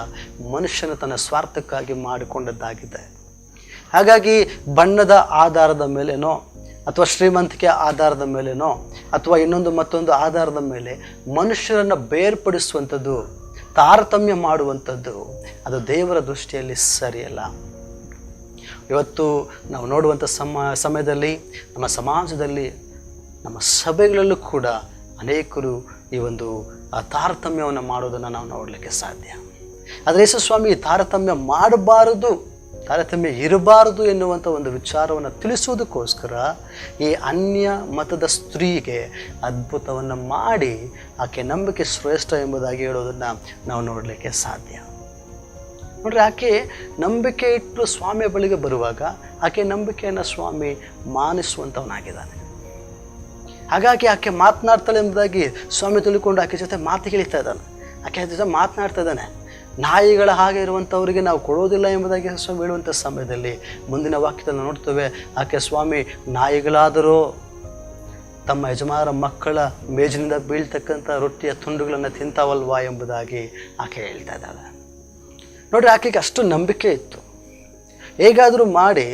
ಮನುಷ್ಯನ ತನ್ನ ಸ್ವಾರ್ಥಕ್ಕಾಗಿ ಮಾಡಿಕೊಂಡದ್ದಾಗಿದೆ. ಹಾಗಾಗಿ ಬಣ್ಣದ ಆಧಾರದ ಮೇಲೇನೋ ಅಥವಾ ಶ್ರೀಮಂತಿಕೆ ಆಧಾರದ ಮೇಲೇನೋ ಅಥವಾ ಮತ್ತೊಂದು ಆಧಾರದ ಮೇಲೆ ಮನುಷ್ಯರನ್ನು ಬೇರ್ಪಡಿಸುವಂಥದ್ದು, ತಾರತಮ್ಯ ಮಾಡುವಂಥದ್ದು ಅದು ದೇವರ ದೃಷ್ಟಿಯಲ್ಲಿ ಸರಿಯಲ್ಲ. ಇವತ್ತು ನಾವು ನೋಡುವಂಥ ಸಮಯದಲ್ಲಿ ನಮ್ಮ ಸಮಾಜದಲ್ಲಿ, ನಮ್ಮ ಸಭೆಗಳಲ್ಲೂ ಕೂಡ ಅನೇಕರು ಈ ಒಂದು ತಾರತಮ್ಯವನ್ನು ಮಾಡೋದನ್ನು ನಾವು ನೋಡಲಿಕ್ಕೆ ಸಾಧ್ಯ. ಆದರೆ ಯೇಸುಸ್ವಾಮಿ ತಾರತಮ್ಯ ಮಾಡಬಾರದು, ತಾರತಮ್ಯ ಇರಬಾರದು ಎನ್ನುವಂಥ ಒಂದು ವಿಚಾರವನ್ನು ತಿಳಿಸುವುದಕ್ಕೋಸ್ಕರ ಈ ಅನ್ಯ ಮತದ ಸ್ತ್ರೀಗೆ ಅದ್ಭುತವನ್ನು ಮಾಡಿ ಆಕೆ ನಂಬಿಕೆ ಶ್ರೇಷ್ಠ ಎಂಬುದಾಗಿ ಹೇಳೋದನ್ನು ನಾವು ನೋಡಲಿಕ್ಕೆ ಸಾಧ್ಯ. ನೋಡ್ರಿ, ಆಕೆ ನಂಬಿಕೆ ಇಟ್ಟು ಸ್ವಾಮಿಯ ಬಳಿಗೆ ಬರುವಾಗ ಆಕೆ ನಂಬಿಕೆಯನ್ನು ಸ್ವಾಮಿ ಮಾನಿಸುವಂಥವನಾಗಿದ್ದಾನೆ. ಹಾಗಾಗಿ ಆಕೆ ಮಾತನಾಡ್ತಾಳೆ ಎಂಬುದಾಗಿ ಸ್ವಾಮಿ ತಿಳ್ಕೊಂಡು ಆಕೆ ಜೊತೆ ಮಾತು ಹೇಳಿತಾ ಇದ್ದಾನೆ, ಆಕೆ ಜೊತೆ ಮಾತನಾಡ್ತಾ ಇದ್ದಾನೆ. ನಾಯಿಗಳ ಹಾಗೆ ಇರುವಂಥವರಿಗೆ ನಾವು ಕೊಡೋದಿಲ್ಲ ಎಂಬುದಾಗಿ ಸ್ವಾಮಿ ಹೇಳುವಂಥ ಸಮಯದಲ್ಲಿ ಮುಂದಿನ ವಾಕ್ಯದಲ್ಲಿ ನೋಡ್ತೇವೆ, ಆಕೆ ಸ್ವಾಮಿ ನಾಯಿಗಳಾದರೂ ತಮ್ಮ ಯಜಮಾನರ ಮಕ್ಕಳ ಮೇಜಿನಿಂದ ಬೀಳ್ತಕ್ಕಂಥ ರೊಟ್ಟಿಯ ತುಂಡುಗಳನ್ನು ತಿಂತಾವಲ್ವಾ ಎಂಬುದಾಗಿ ಆಕೆ ಹೇಳ್ತಾ ಇದ್ದಾಳೆ. ನೋಡ್ರಿ, ಆಕೆಗೆ ಅಷ್ಟು ನಂಬಿಕೆ ಇತ್ತು. ಹೇಗಾದರೂ ಮಾಡಿ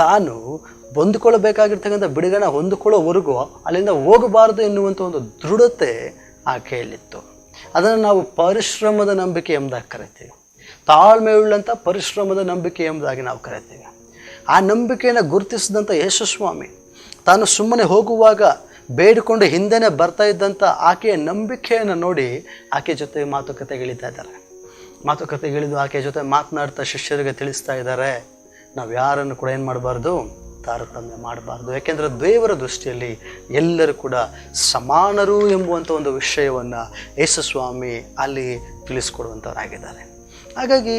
ತಾನು ಹೊಂದಿಕೊಳ್ಳಬೇಕಾಗಿರ್ತಕ್ಕಂಥ ಬಿಡುಗಡೆ ಹೊಂದಿಕೊಳ್ಳೋವರೆಗೂ ಅಲ್ಲಿಂದ ಹೋಗಬಾರದು ಎನ್ನುವಂಥ ಒಂದು ದೃಢತೆ ಆಕೆಯಲ್ಲಿತ್ತು. ಅದನ್ನು ನಾವು ಪರಿಶ್ರಮದ ನಂಬಿಕೆ ಎಂಬುದಾಗಿ ಕರಿತೀವಿ. ತಾಳ್ಮೆ ಉಳ್ಳಂಥ ಪರಿಶ್ರಮದ ನಂಬಿಕೆ ಎಂಬುದಾಗಿ ನಾವು ಕರಿತೀವಿ. ಆ ನಂಬಿಕೆಯನ್ನು ಗುರುತಿಸಿದಂಥ ಯೇಸುಸ್ವಾಮಿ ತಾನು ಸುಮ್ಮನೆ ಹೋಗುವಾಗ ಬೇಡಿಕೊಂಡು ಹಿಂದೆನೇ ಬರ್ತಾ ಇದ್ದಂಥ ಆಕೆಯ ನಂಬಿಕೆಯನ್ನು ನೋಡಿ ಆಕೆ ಜೊತೆ ಮಾತುಕತೆಗಳಿತಾ ಇದ್ದಾರೆ. ಮಾತುಕತೆಗಳಿದ್ದು ಆಕೆಯ ಜೊತೆ ಮಾತನಾಡ್ತಾ ಶಿಷ್ಯರಿಗೆ ತಿಳಿಸ್ತಾ ಇದ್ದಾರೆ, ನಾವು ಯಾರನ್ನು ಕೂಡ ಏನು ಮಾಡಬಾರ್ದು, ತಾರತಮ್ಯ ಮಾಡಬಾರ್ದು. ಯಾಕೆಂದರೆ ದೇವರ ದೃಷ್ಟಿಯಲ್ಲಿ ಎಲ್ಲರೂ ಕೂಡ ಸಮಾನರು ಎಂಬುವಂಥ ಒಂದು ವಿಷಯವನ್ನು ಯೇಸುಸ್ವಾಮಿ ಅಲ್ಲಿ ತಿಳಿಸ್ಕೊಡುವಂಥವರಾಗಿದ್ದಾರೆ. ಹಾಗಾಗಿ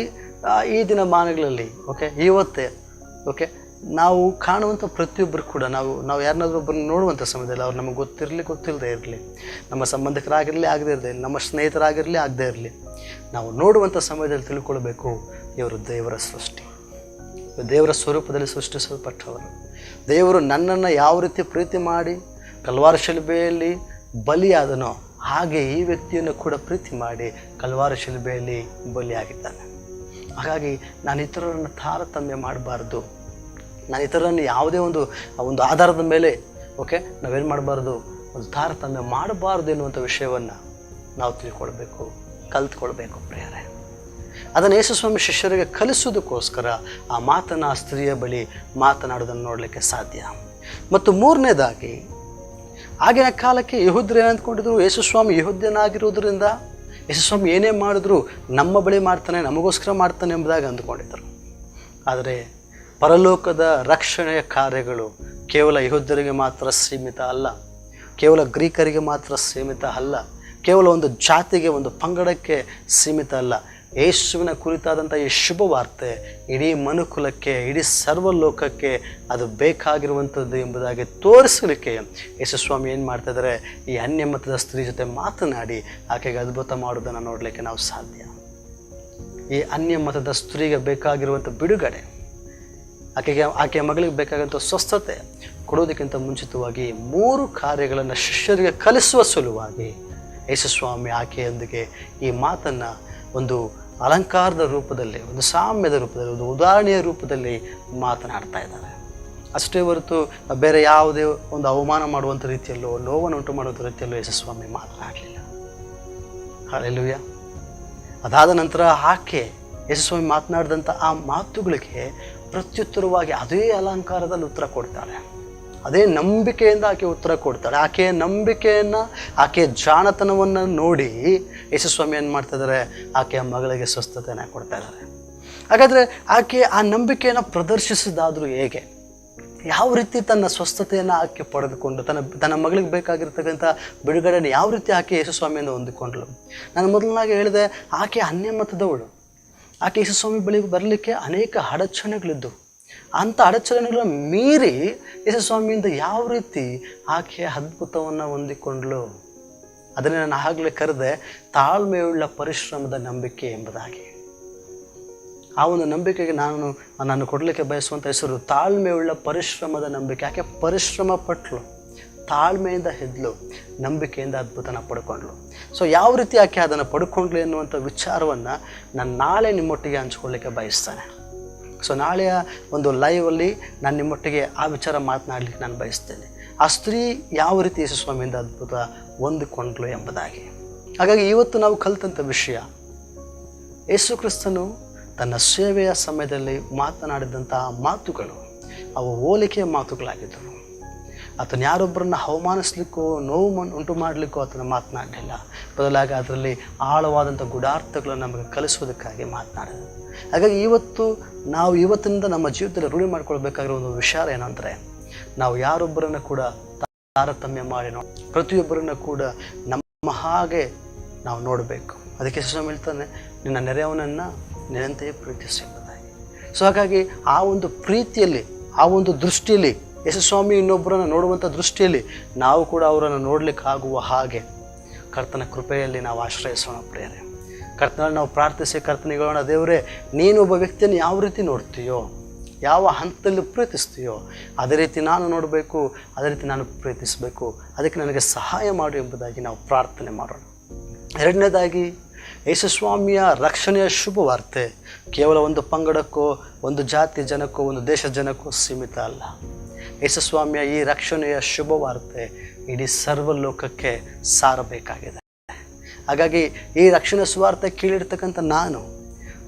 ಈ ದಿನಮಾನಗಳಲ್ಲಿ ಇವತ್ತೇ ನಾವು ಕಾಣುವಂಥ ಪ್ರತಿಯೊಬ್ಬರು ಕೂಡ ನಾವು ಯಾರನ್ನಾದ್ರೂ ಒಬ್ಬರನ್ನ ನೋಡುವಂಥ ಸಮಯದಲ್ಲಿ ಅವ್ರು ನಮಗೆ ಗೊತ್ತಿಲ್ಲದೆ ಇರಲಿ, ನಮ್ಮ ಸಂಬಂಧಿಕರಾಗಿರಲಿ ಆಗದೇ ಇರಲಿ, ನಮ್ಮ ಸ್ನೇಹಿತರಾಗಿರಲಿ ಆಗದೇ ಇರಲಿ, ನಾವು ನೋಡುವಂಥ ಸಮಯದಲ್ಲಿ ತಿಳ್ಕೊಳ್ಬೇಕು, ಇವರು ದೇವರ ಸೃಷ್ಟಿ, ದೇವರ ಸ್ವರೂಪದಲ್ಲಿ ಸೃಷ್ಟಿಸಲ್ಪಟ್ಟವರು. ದೇವರು ನನ್ನನ್ನು ಯಾವ ರೀತಿ ಪ್ರೀತಿ ಮಾಡಿ ಕಲ್ವಾರ ಶಿಲುಬೆಯಲ್ಲಿ ಬಲಿಯಾದನೋ ಹಾಗೆ ಈ ವ್ಯಕ್ತಿಯನ್ನು ಕೂಡ ಪ್ರೀತಿ ಮಾಡಿ ಕಲ್ವಾರ ಶಿಲುಬೆಯಲ್ಲಿ ಬಲಿಯಾಗಿದ್ದಾನೆ. ಹಾಗಾಗಿ ನಾನು ಇತರರನ್ನು ತಾರತಮ್ಯ ಮಾಡಬಾರ್ದು. ನಾನು ಇತರರನ್ನು ಯಾವುದೇ ಒಂದು ಆಧಾರದ ಮೇಲೆ ನಾವೇನು ಮಾಡಬಾರ್ದು, ಒಂದು ತಾರತಮ್ಯ ಮಾಡಬಾರ್ದು ಎನ್ನುವಂಥ ವಿಷಯವನ್ನು ನಾವು ತಿಳ್ಕೊಳ್ಬೇಕು, ಕಲ್ತ್ಕೊಳ್ಬೇಕು ಪ್ರಿಯರೇ. ಅದನ್ನು ಯೇಸು ಸ್ವಾಮಿ ಶಿಷ್ಯರಿಗೆ ಕಲಿಸೋದಕ್ಕೋಸ್ಕರ ಆ ಮಾತನ್ನು ಆ ಸ್ತ್ರೀಯ ಬಳಿ ಮಾತನಾಡೋದನ್ನು ನೋಡಲಿಕ್ಕೆ ಸಾಧ್ಯ. ಮತ್ತು ಮೂರನೇದಾಗಿ, ಆಗಿನ ಕಾಲಕ್ಕೆ ಯೆಹೂದ್ಯರು ಏನು ಅಂದ್ಕೊಂಡಿದ್ರು, ಯೇಸು ಸ್ವಾಮಿ ಯೆಹೂದ್ಯನಾಗಿರೋದ್ರಿಂದ ಯೇಸು ಸ್ವಾಮಿ ಏನೇ ಮಾಡಿದ್ರು ನಮ್ಮ ಬಳಿ ಮಾಡ್ತಾನೆ, ನಮಗೋಸ್ಕರ ಮಾಡ್ತಾನೆ ಎಂಬುದಾಗಿ ಅಂದುಕೊಂಡಿದ್ದರು. ಆದರೆ ಪರಲೋಕದ ರಕ್ಷಣೆಯ ಕಾರ್ಯಗಳು ಕೇವಲ ಯೆಹೂದ್ಯರಿಗೆ ಮಾತ್ರ ಸೀಮಿತ ಅಲ್ಲ, ಕೇವಲ ಗ್ರೀಕರಿಗೆ ಮಾತ್ರ ಸೀಮಿತ ಅಲ್ಲ, ಕೇವಲ ಒಂದು ಜಾತಿಗೆ, ಒಂದು ಪಂಗಡಕ್ಕೆ ಸೀಮಿತ ಅಲ್ಲ. ಯೇಸುವಿನ ಕುರಿತಾದಂಥ ಈ ಶುಭ ವಾರ್ತೆ ಇಡೀ ಮನುಕುಲಕ್ಕೆ, ಇಡೀ ಸರ್ವಲೋಕಕ್ಕೆ ಅದು ಬೇಕಾಗಿರುವಂಥದ್ದು ಎಂಬುದಾಗಿ ತೋರಿಸಲಿಕ್ಕೆ ಯೇಸು ಸ್ವಾಮಿ ಏನು ಮಾಡ್ತಾಯಿದ್ದಾರೆ, ಈ ಅನ್ಯಮತದ ಸ್ತ್ರೀ ಜೊತೆ ಮಾತನಾಡಿ ಆಕೆಗೆ ಅದ್ಭುತ ಮಾಡೋದನ್ನು ನೋಡಲಿಕ್ಕೆ ನಾವು ಸಾಧ್ಯ. ಈ ಅನ್ಯಮತದ ಸ್ತ್ರೀಗೆ ಬೇಕಾಗಿರುವಂಥ ಬಿಡುಗಡೆ, ಆಕೆಯ ಮಗಳಿಗೆ ಬೇಕಾಗಿರುವಂಥ ಸ್ವಸ್ಥತೆ ಕೊಡೋದಕ್ಕಿಂತ ಮುಂಚಿತವಾಗಿ 3 ಕಾರ್ಯಗಳನ್ನು ಶಿಷ್ಯರಿಗೆ ಕಲಿಸುವ ಸಲುವಾಗಿ ಯೇಸು ಸ್ವಾಮಿ ಆಕೆಯೊಂದಿಗೆ ಈ ಮಾತನ್ನು ಒಂದು ಅಲಂಕಾರದ ರೂಪದಲ್ಲಿ, ಒಂದು ಸಾಮ್ಯದ ರೂಪದಲ್ಲಿ, ಒಂದು ಉದಾಹರಣೆಯ ರೂಪದಲ್ಲಿ ಮಾತನಾಡ್ತಾ ಇದ್ದಾರೆ. ಅಷ್ಟೇ ಹೊರತು ಬೇರೆ ಯಾವುದೇ ಒಂದು ಅವಮಾನ ಮಾಡುವಂಥ ರೀತಿಯಲ್ಲೋ, ನೋವನ್ನು ಉಂಟು ಮಾಡುವಂಥ ರೀತಿಯಲ್ಲೋ ಯೇಸು ಸ್ವಾಮಿ ಮಾತನಾಡಲಿಲ್ಲ. ಹಲ್ಲೆಲೂಯಾ. ಅದಾದ ನಂತರ ಆಕೆ ಯೇಸು ಸ್ವಾಮಿ ಮಾತನಾಡಿದಂಥ ಆ ಮಾತುಗಳಿಗೆ ಪ್ರತ್ಯುತ್ತರವಾಗಿ ಅದೇ ಅಲಂಕಾರದಲ್ಲಿ ಉತ್ತರ ಕೊಡ್ತಾಳೆ, ಅದೇ ನಂಬಿಕೆಯಿಂದ ಆಕೆ ಉತ್ತರ ಕೊಡ್ತಾಳೆ. ಆಕೆಯ ನಂಬಿಕೆಯನ್ನು, ಆಕೆಯ ಜಾಣತನವನ್ನು ನೋಡಿ ಯೇಸು ಸ್ವಾಮಿ ಏನು ಮಾಡ್ತಾಯಿದ್ದಾರೆ, ಆಕೆಯ ಮಗಳಿಗೆ ಸ್ವಸ್ಥತೆಯನ್ನು ಕೊಡ್ತಾ ಇದ್ದಾರೆ. ಹಾಗಾದರೆ ಆಕೆ ಆ ನಂಬಿಕೆಯನ್ನು ಪ್ರದರ್ಶಿಸಿದಾದರೂ ಹೇಗೆ, ಯಾವ ರೀತಿ ತನ್ನ ಸ್ವಸ್ಥತೆಯನ್ನು ಆಕೆ ಪಡೆದುಕೊಂಡು ತನ್ನ ಮಗಳಿಗೆ ಬೇಕಾಗಿರ್ತಕ್ಕಂಥ ಬಿಡುಗಡೆಯನ್ನು ಯಾವ ರೀತಿ ಆಕೆ ಯೇಸು ಸ್ವಾಮಿಯಿಂದ ಹೊಂದಿಕೊಂಡ್ಳು. ನಾನು ಮೊದಲನಾಗಿ ಹೇಳಿದೆ, ಆಕೆ ಅನ್ಯಮತದವಳು. ಆಕೆ ಯೇಸು ಸ್ವಾಮಿ ಬಳಿಗೆ ಬರಲಿಕ್ಕೆ ಅನೇಕ ಅಡಚಣೆಗಳಿದ್ದು, ಅಂಥ ಅಡಚಣೆಗಳನ್ನು ಮೀರಿ ಯೇಸು ಸ್ವಾಮಿಯಿಂದ ಯಾವ ರೀತಿ ಆಕೆ ಅದ್ಭುತವನ್ನು ಹೊಂದಿಕೊಂಡ್ಳು, ಅದನ್ನೇ ನಾನು ಆಗಲೇ ಕರೆದೆ ತಾಳ್ಮೆಯುಳ್ಳ ಪರಿಶ್ರಮದ ನಂಬಿಕೆ ಎಂಬುದಾಗಿ. ಆ ಒಂದು ನಂಬಿಕೆಗೆ ನಾನು ಕೊಡಲಿಕ್ಕೆ ಬಯಸುವಂಥ ಹೆಸರು ತಾಳ್ಮೆಯುಳ್ಳ ಪರಿಶ್ರಮದ ನಂಬಿಕೆ. ಆಕೆ ಪರಿಶ್ರಮ ಪಟ್ಟಳು, ತಾಳ್ಮೆಯಿಂದ ಎದ್ಲು, ನಂಬಿಕೆಯಿಂದ ಅದ್ಭುತನ ಪಡ್ಕೊಂಡ್ಳು. ಸೊ ಯಾವ ರೀತಿ ಆಕೆ ಅದನ್ನು ಪಡ್ಕೊಂಡ್ಲು ಎನ್ನುವಂಥ ವಿಚಾರವನ್ನು ನಾನು ನಾಳೆ ನಿಮ್ಮೊಟ್ಟಿಗೆ ಹಂಚ್ಕೊಳ್ಳಿಕ್ಕೆ ಬಯಸ್ತೇನೆ. ಸೊ ನಾಳೆಯ ಒಂದು ಲೈವಲ್ಲಿ ನಾನು ನಿಮ್ಮೊಟ್ಟಿಗೆ ಆ ವಿಚಾರ ಮಾತನಾಡಲಿಕ್ಕೆ ನಾನು ಬಯಸ್ತೇನೆ. ಆ ಸ್ತ್ರೀ ಯಾವ ರೀತಿ ಯೇಸು ಸ್ವಾಮಿಯಿಂದ ಅದ್ಭುತ ಹೊಂದಿಕೊಂಡ್ಲು ಎಂಬುದಾಗಿ. ಹಾಗಾಗಿ ಇವತ್ತು ನಾವು ಕಲಿತಂಥ ವಿಷಯ, ಯೇಸು ಕ್ರಿಸ್ತನು ತನ್ನ ಸೇವೆಯ ಸಮಯದಲ್ಲಿ ಮಾತನಾಡಿದಂಥ ಮಾತುಗಳು ಅವು ಹೋಲಿಕೆಯ ಮಾತುಗಳಾಗಿದ್ದವು. ಆತನು ಯಾರೊಬ್ಬರನ್ನು ಅವಮಾನಿಸ್ಲಿಕ್ಕೋ, ನೋವು ಉಂಟು ಮಾಡಲಿಕ್ಕೋ ಆತನ ಮಾತನಾಡಲಿಲ್ಲ. ಬದಲಾಗಿ ಅದರಲ್ಲಿ ಆಳವಾದಂಥ ಗೂಢಾರ್ಥಗಳನ್ನು ನಮಗೆ ಕಲಿಸೋದಕ್ಕಾಗಿ ಮಾತನಾಡಿದ. ಹಾಗಾಗಿ ನಾವು ಇವತ್ತಿನಿಂದ ನಮ್ಮ ಜೀವಿತದಲ್ಲಿ ರೂಢಿ ಮಾಡ್ಕೊಳ್ಬೇಕಾಗಿರೋ ಒಂದು ವಿಚಾರ ಏನಂದರೆ, ನಾವು ಯಾರೊಬ್ಬರನ್ನು ಕೂಡ ತಾರತಮ್ಯ ಮಾಡಿ ಪ್ರತಿಯೊಬ್ಬರನ್ನು ಕೂಡ ನಮ್ಮ ಹಾಗೆ ನಾವು ನೋಡಬೇಕು. ಅದಕ್ಕೆ ಯೇಸು ಹೇಳ್ತಾನೆ, ನಿನ್ನ ನೆರೆಯವನನ್ನು ನಿನ್ನಂತೆಯೇ ಪ್ರೀತಿಸುವುದಾಗಿ. ಸೊ ಹಾಗಾಗಿ ಆ ಒಂದು ಪ್ರೀತಿಯಲ್ಲಿ, ಆ ಒಂದು ದೃಷ್ಟಿಯಲ್ಲಿ, ಯೇಸು ಸ್ವಾಮಿ ಇನ್ನೊಬ್ಬರನ್ನು ನೋಡುವಂಥ ದೃಷ್ಟಿಯಲ್ಲಿ ನಾವು ಕೂಡ ಅವರನ್ನು ನೋಡಲಿಕ್ಕಾಗುವ ಹಾಗೆ ಕರ್ತನ ಕೃಪೆಯಲ್ಲಿ ನಾವು ಆಶ್ರಯಿಸೋಣ ಪ್ರಿಯರೇ. ಕರ್ತನಲ್ಲಿ ನಾವು ಪ್ರಾರ್ಥಿಸಿ ಕರ್ತನಿಗೆ ಹೇಳೋಣ, ದೇವರೇ ನೀನು ಒಬ್ಬ ವ್ಯಕ್ತಿಯನ್ನು ಯಾವ ರೀತಿ ನೋಡ್ತೀಯೋ, ಯಾವ ಹಂತದಲ್ಲಿ ಪ್ರೀತಿಸ್ತೀಯೋ ಅದೇ ರೀತಿ ನಾನು ನೋಡಬೇಕು, ಅದೇ ರೀತಿ ನಾನು ಪ್ರೀತಿಸಬೇಕು, ಅದಕ್ಕೆ ನನಗೆ ಸಹಾಯ ಮಾಡು ಎಂಬುದಾಗಿ ನಾವು ಪ್ರಾರ್ಥನೆ ಮಾಡೋಣ. ಎರಡನೇದಾಗಿ, ಯೇಸು ಸ್ವಾಮಿಯ ರಕ್ಷಣೆಯ ಶುಭ ವಾರ್ತೆ ಕೇವಲ ಒಂದು ಪಂಗಡಕ್ಕೋ, ಒಂದು ಜಾತಿ ಜನಕ್ಕೋ, ಒಂದು ದೇಶದ ಜನಕ್ಕೋ ಸೀಮಿತ ಅಲ್ಲ. ಯೇಸು ಸ್ವಾಮಿಯ ಈ ರಕ್ಷಣೆಯ ಶುಭ ವಾರ್ತೆ ಇಡೀ ಸರ್ವಲೋಕಕ್ಕೆ ಸಾರಬೇಕಾಗಿದೆ. ಹಾಗಾಗಿ ಈ ರಕ್ಷಣೆ ಸುವಾರ್ತೆ ಕೇಳಿರ್ತಕ್ಕಂಥ ನಾನು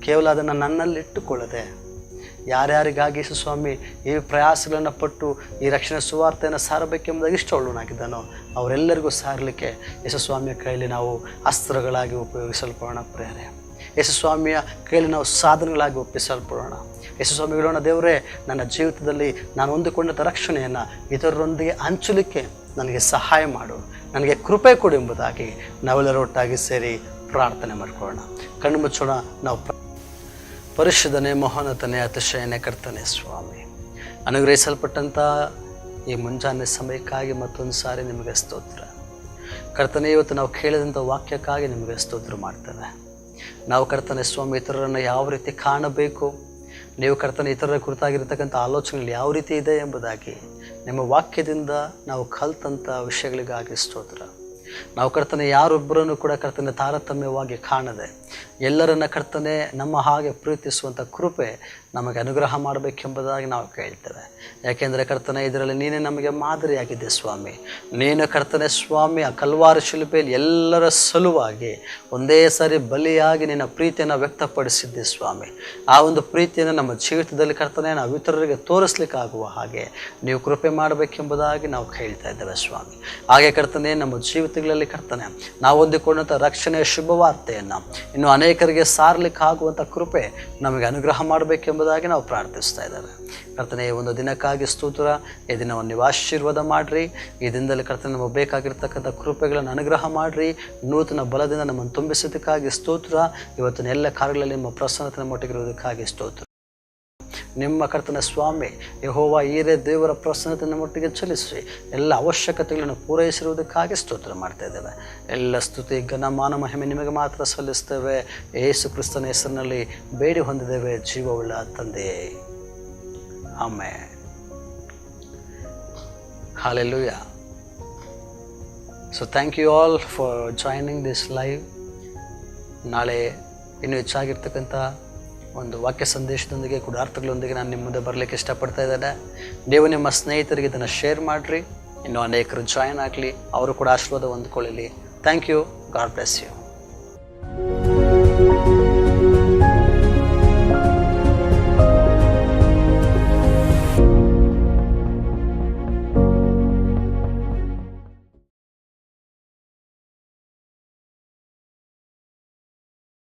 ಕೇವಲ ಅದನ್ನು ನನ್ನಲ್ಲಿಟ್ಟುಕೊಳ್ಳದೆ, ಯಾರ್ಯಾರಿಗಾಗಿ ಯೇಸು ಸ್ವಾಮಿ ಈ ಪ್ರಯಾಸಗಳನ್ನು ಪಟ್ಟು ಈ ರಕ್ಷಣೆ ಸುವಾರ್ತೆಯನ್ನು ಸಾರಬೇಕೆಂಬುದಾಗಿ ಇಷ್ಟವುಳ್ಳನಾಗಿದ್ದಾನೋ ಅವರೆಲ್ಲರಿಗೂ ಸಾರಲಿಕ್ಕೆ ಯೇಸು ಸ್ವಾಮಿಯ ಕೈಯಲ್ಲಿ ನಾವು ಅಸ್ತ್ರಗಳಾಗಿ ಉಪಯೋಗಿಸಲ್ಪಡೋಣ ಪ್ರಿಯರೇ. ಯೇಸು ಸ್ವಾಮಿಯ ಕೈಯಲ್ಲಿ ನಾವು ಸಾಧನಗಳಾಗಿ ಒಪ್ಪಿಸಲ್ಪಡೋಣ. ಯೇಸು ಸ್ವಾಮಿ ಹೇಳೋಣ, ದೇವರೇ ನನ್ನ ಜೀವಿತದಲ್ಲಿ ನಾನು ಹೊಂದಿಕೊಂಡಂಥ ರಕ್ಷಣೆಯನ್ನು ಇತರರೊಂದಿಗೆ ಹಂಚಲಿಕ್ಕೆ ನನಗೆ ಸಹಾಯ ಮಾಡು, ನನಗೆ ಕೃಪೆ ಕೊಡು ಎಂಬುದಾಗಿ ನಾವೆಲ್ಲರೂ ಒಟ್ಟಾಗಿ ಸೇರಿ ಪ್ರಾರ್ಥನೆ ಮಾಡ್ಕೊಳ್ಳೋಣ. ಕಣ್ಣು ಮುಚ್ಚೋಣ. ನಾವು ಪರಿಶುದ್ಧನೇ, ಮಹೋನ್ನತನೇ, ಅತಿಶಯನೇ ಕರ್ತನೇ ಸ್ವಾಮಿ, ಅನುಗ್ರಹಿಸಲ್ಪಟ್ಟಂಥ ಈ ಮುಂಜಾನೆ ಸಮಯಕ್ಕಾಗಿ ಮತ್ತೊಂದು ಸಾರಿ ನಿಮಗೆ ಸ್ತೋತ್ರ. ಕರ್ತನೆ, ಇವತ್ತು ನಾವು ಕೇಳಿದಂಥ ವಾಕ್ಯಕ್ಕಾಗಿ ನಿಮಗೆ ಸ್ತೋತ್ರ ಮಾಡ್ತೇವೆ. ನಾವು ಕರ್ತನೆ ಸ್ವಾಮಿ ಇತರರನ್ನು ಯಾವ ರೀತಿ ಕಾಣಬೇಕು, ನೀವು ಕರ್ತನೆ ಇತರರ ಕುರಿತಾಗಿರ್ತಕ್ಕಂಥ ಆಲೋಚನೆಗಳು ಯಾವ ರೀತಿ ಇದೆ ಎಂಬುದಾಗಿ ನಿಮ್ಮ ವಾಕ್ಯದಿಂದ ನಾವು ಕಲ್ತಂಥ ವಿಷಯಗಳಿಗಾಗಿ ಸ್ತೋತ್ರ. ನಾವು ಕರ್ತನೆ ಯಾರೊಬ್ಬರನ್ನು ಕೂಡ ಕರ್ತನೆ ತಾರತಮ್ಯವಾಗಿ ಕಾಣದೆ ಎಲ್ಲರನ್ನ ಕರ್ತನೆ ನಮ್ಮ ಹಾಗೆ ಪ್ರೀತಿಸುವಂಥ ಕೃಪೆ ನಮಗೆ ಅನುಗ್ರಹ ಮಾಡಬೇಕೆಂಬುದಾಗಿ ನಾವು ಕೇಳ್ತೇವೆ. ಯಾಕೆಂದರೆ ಕರ್ತನೆ ಇದರಲ್ಲಿ ನೀನೇ ನಮಗೆ ಮಾದರಿಯಾಗಿದ್ದೆ ಸ್ವಾಮಿ. ನೀನು ಕರ್ತನೆ ಸ್ವಾಮಿ ಆ ಕಲ್ವಾರ ಶಿಲುಬೆಯಲ್ಲಿ ಎಲ್ಲರ ಸಲುವಾಗಿ ಒಂದೇ ಸಾರಿ ಬಲಿಯಾಗಿ ನಿನ್ನ ಪ್ರೀತಿಯನ್ನು ವ್ಯಕ್ತಪಡಿಸಿದ್ದೆ ಸ್ವಾಮಿ. ಆ ಒಂದು ಪ್ರೀತಿಯನ್ನು ನಮ್ಮ ಜೀವಿತದಲ್ಲಿ ಕರ್ತನೆ ನಾವು ಇತರರಿಗೆ ತೋರಿಸ್ಲಿಕ್ಕಾಗುವ ಹಾಗೆ ನೀವು ಕೃಪೆ ಮಾಡಬೇಕೆಂಬುದಾಗಿ ನಾವು ಕೇಳ್ತಾ ಇದ್ದೇವೆ ಸ್ವಾಮಿ. ಹಾಗೆ ಕರ್ತನೆ ನಮ್ಮ ಜೀವಿತಗಳಲ್ಲಿ ಕರ್ತನೆ ನಾವು ಹೊಂದಿಕೊಂಡಂಥ ರಕ್ಷಣೆಯ ಶುಭವಾರ್ತೆಯನ್ನು ಇನ್ನು ಅನೇಕರಿಗೆ ಸಾರಲಿಕ್ಕಾಗುವಂಥ ಕೃಪೆ ನಮಗೆ ಅನುಗ್ರಹ ಮಾಡಬೇಕೆಂಬುದಾಗಿ ನಾವು ಪ್ರಾರ್ಥಿಸ್ತಾ ಇದ್ದೇವೆ. ಕರ್ತನೆ ಈ ಒಂದು ದಿನಕ್ಕಾಗಿ ಸ್ತೋತ್ರ. ಈ ದಿನವನ್ನು ನೀವು ಆಶೀರ್ವಾದ ಮಾಡಿರಿ. ಈ ದಿನದಲ್ಲಿ ಕರ್ತನೆ ನಮಗೆ ಬೇಕಾಗಿರ್ತಕ್ಕಂಥ ಕೃಪೆಗಳನ್ನು ಅನುಗ್ರಹ ಮಾಡಿರಿ. ನೂತನ ಬಲದಿಂದ ನಮ್ಮನ್ನು ತುಂಬಿಸೋದಕ್ಕಾಗಿ ಸ್ತೋತ್ರ. ಇವತ್ತಿನ ಎಲ್ಲ ಕಾರ್ಯಗಳಲ್ಲಿ ನಿಮ್ಮ ಪ್ರಸನ್ನತೆ ನಮ್ಮೊಟ್ಟಿಗಿರುವುದಕ್ಕಾಗಿ ಸ್ತೋತ್ರ. ನಿಮ್ಮ ಕರ್ತನ ಸ್ವಾಮಿ ಯೆಹೋವ ಈರೇ ದೇವರ ಪ್ರಸನ್ನತೆ ನಮ್ಮೊಟ್ಟಿಗೆ ಚಲಿಸಿ ಎಲ್ಲ ಅವಶ್ಯಕತೆಗಳನ್ನು ಪೂರೈಸಿರುವುದಕ್ಕಾಗಿ ಸ್ತೋತ್ರ ಮಾಡ್ತಾ ಇದ್ದೇವೆ. ಎಲ್ಲ ಸ್ತುತಿ ಘನ ಮಾನ ಮಹಿಮೆ ನಿಮಗೆ ಮಾತ್ರ ಸಲ್ಲಿಸ್ತೇವೆ. ಯೇಸು ಕ್ರಿಸ್ತನ ಹೆಸರಿನಲ್ಲಿ ಬೇಡಿ ಹೊಂದಿದ್ದೇವೆ ಜೀವವುಳ್ಳ ತಂದೆಯೇ, amen. Hallelujah. So thank you all for joining this live. ನಾಳೆ ಇನ್ನೂ ಹೆಚ್ಚಾಗಿರ್ತಕ್ಕಂಥ ಒಂದು ವಾಕ್ಯ ಸಂದೇಶದೊಂದಿಗೆ ಗುಡಾರ್ಥಗಳೊಂದಿಗೆ ನಾನು ನಿಮ್ಮ ಮುಂದೆ ಬರಲಿಕ್ಕೆ ಇಷ್ಟಪಡ್ತಾ ಇದ್ದೇನೆ. ನೀವು ನಿಮ್ಮ ಸ್ನೇಹಿತರಿಗೆ ಇದನ್ನು ಶೇರ್ ಮಾಡಿರಿ. ಇನ್ನೂ ಅನೇಕರು ಜಾಯಿನ್ ಆಗಲಿ, ಅವರು ಕೂಡ ಆಶೀರ್ವಾದ ಹೊಂದ್ಕೊಳ್ಳಲಿ. Thank you. God bless you.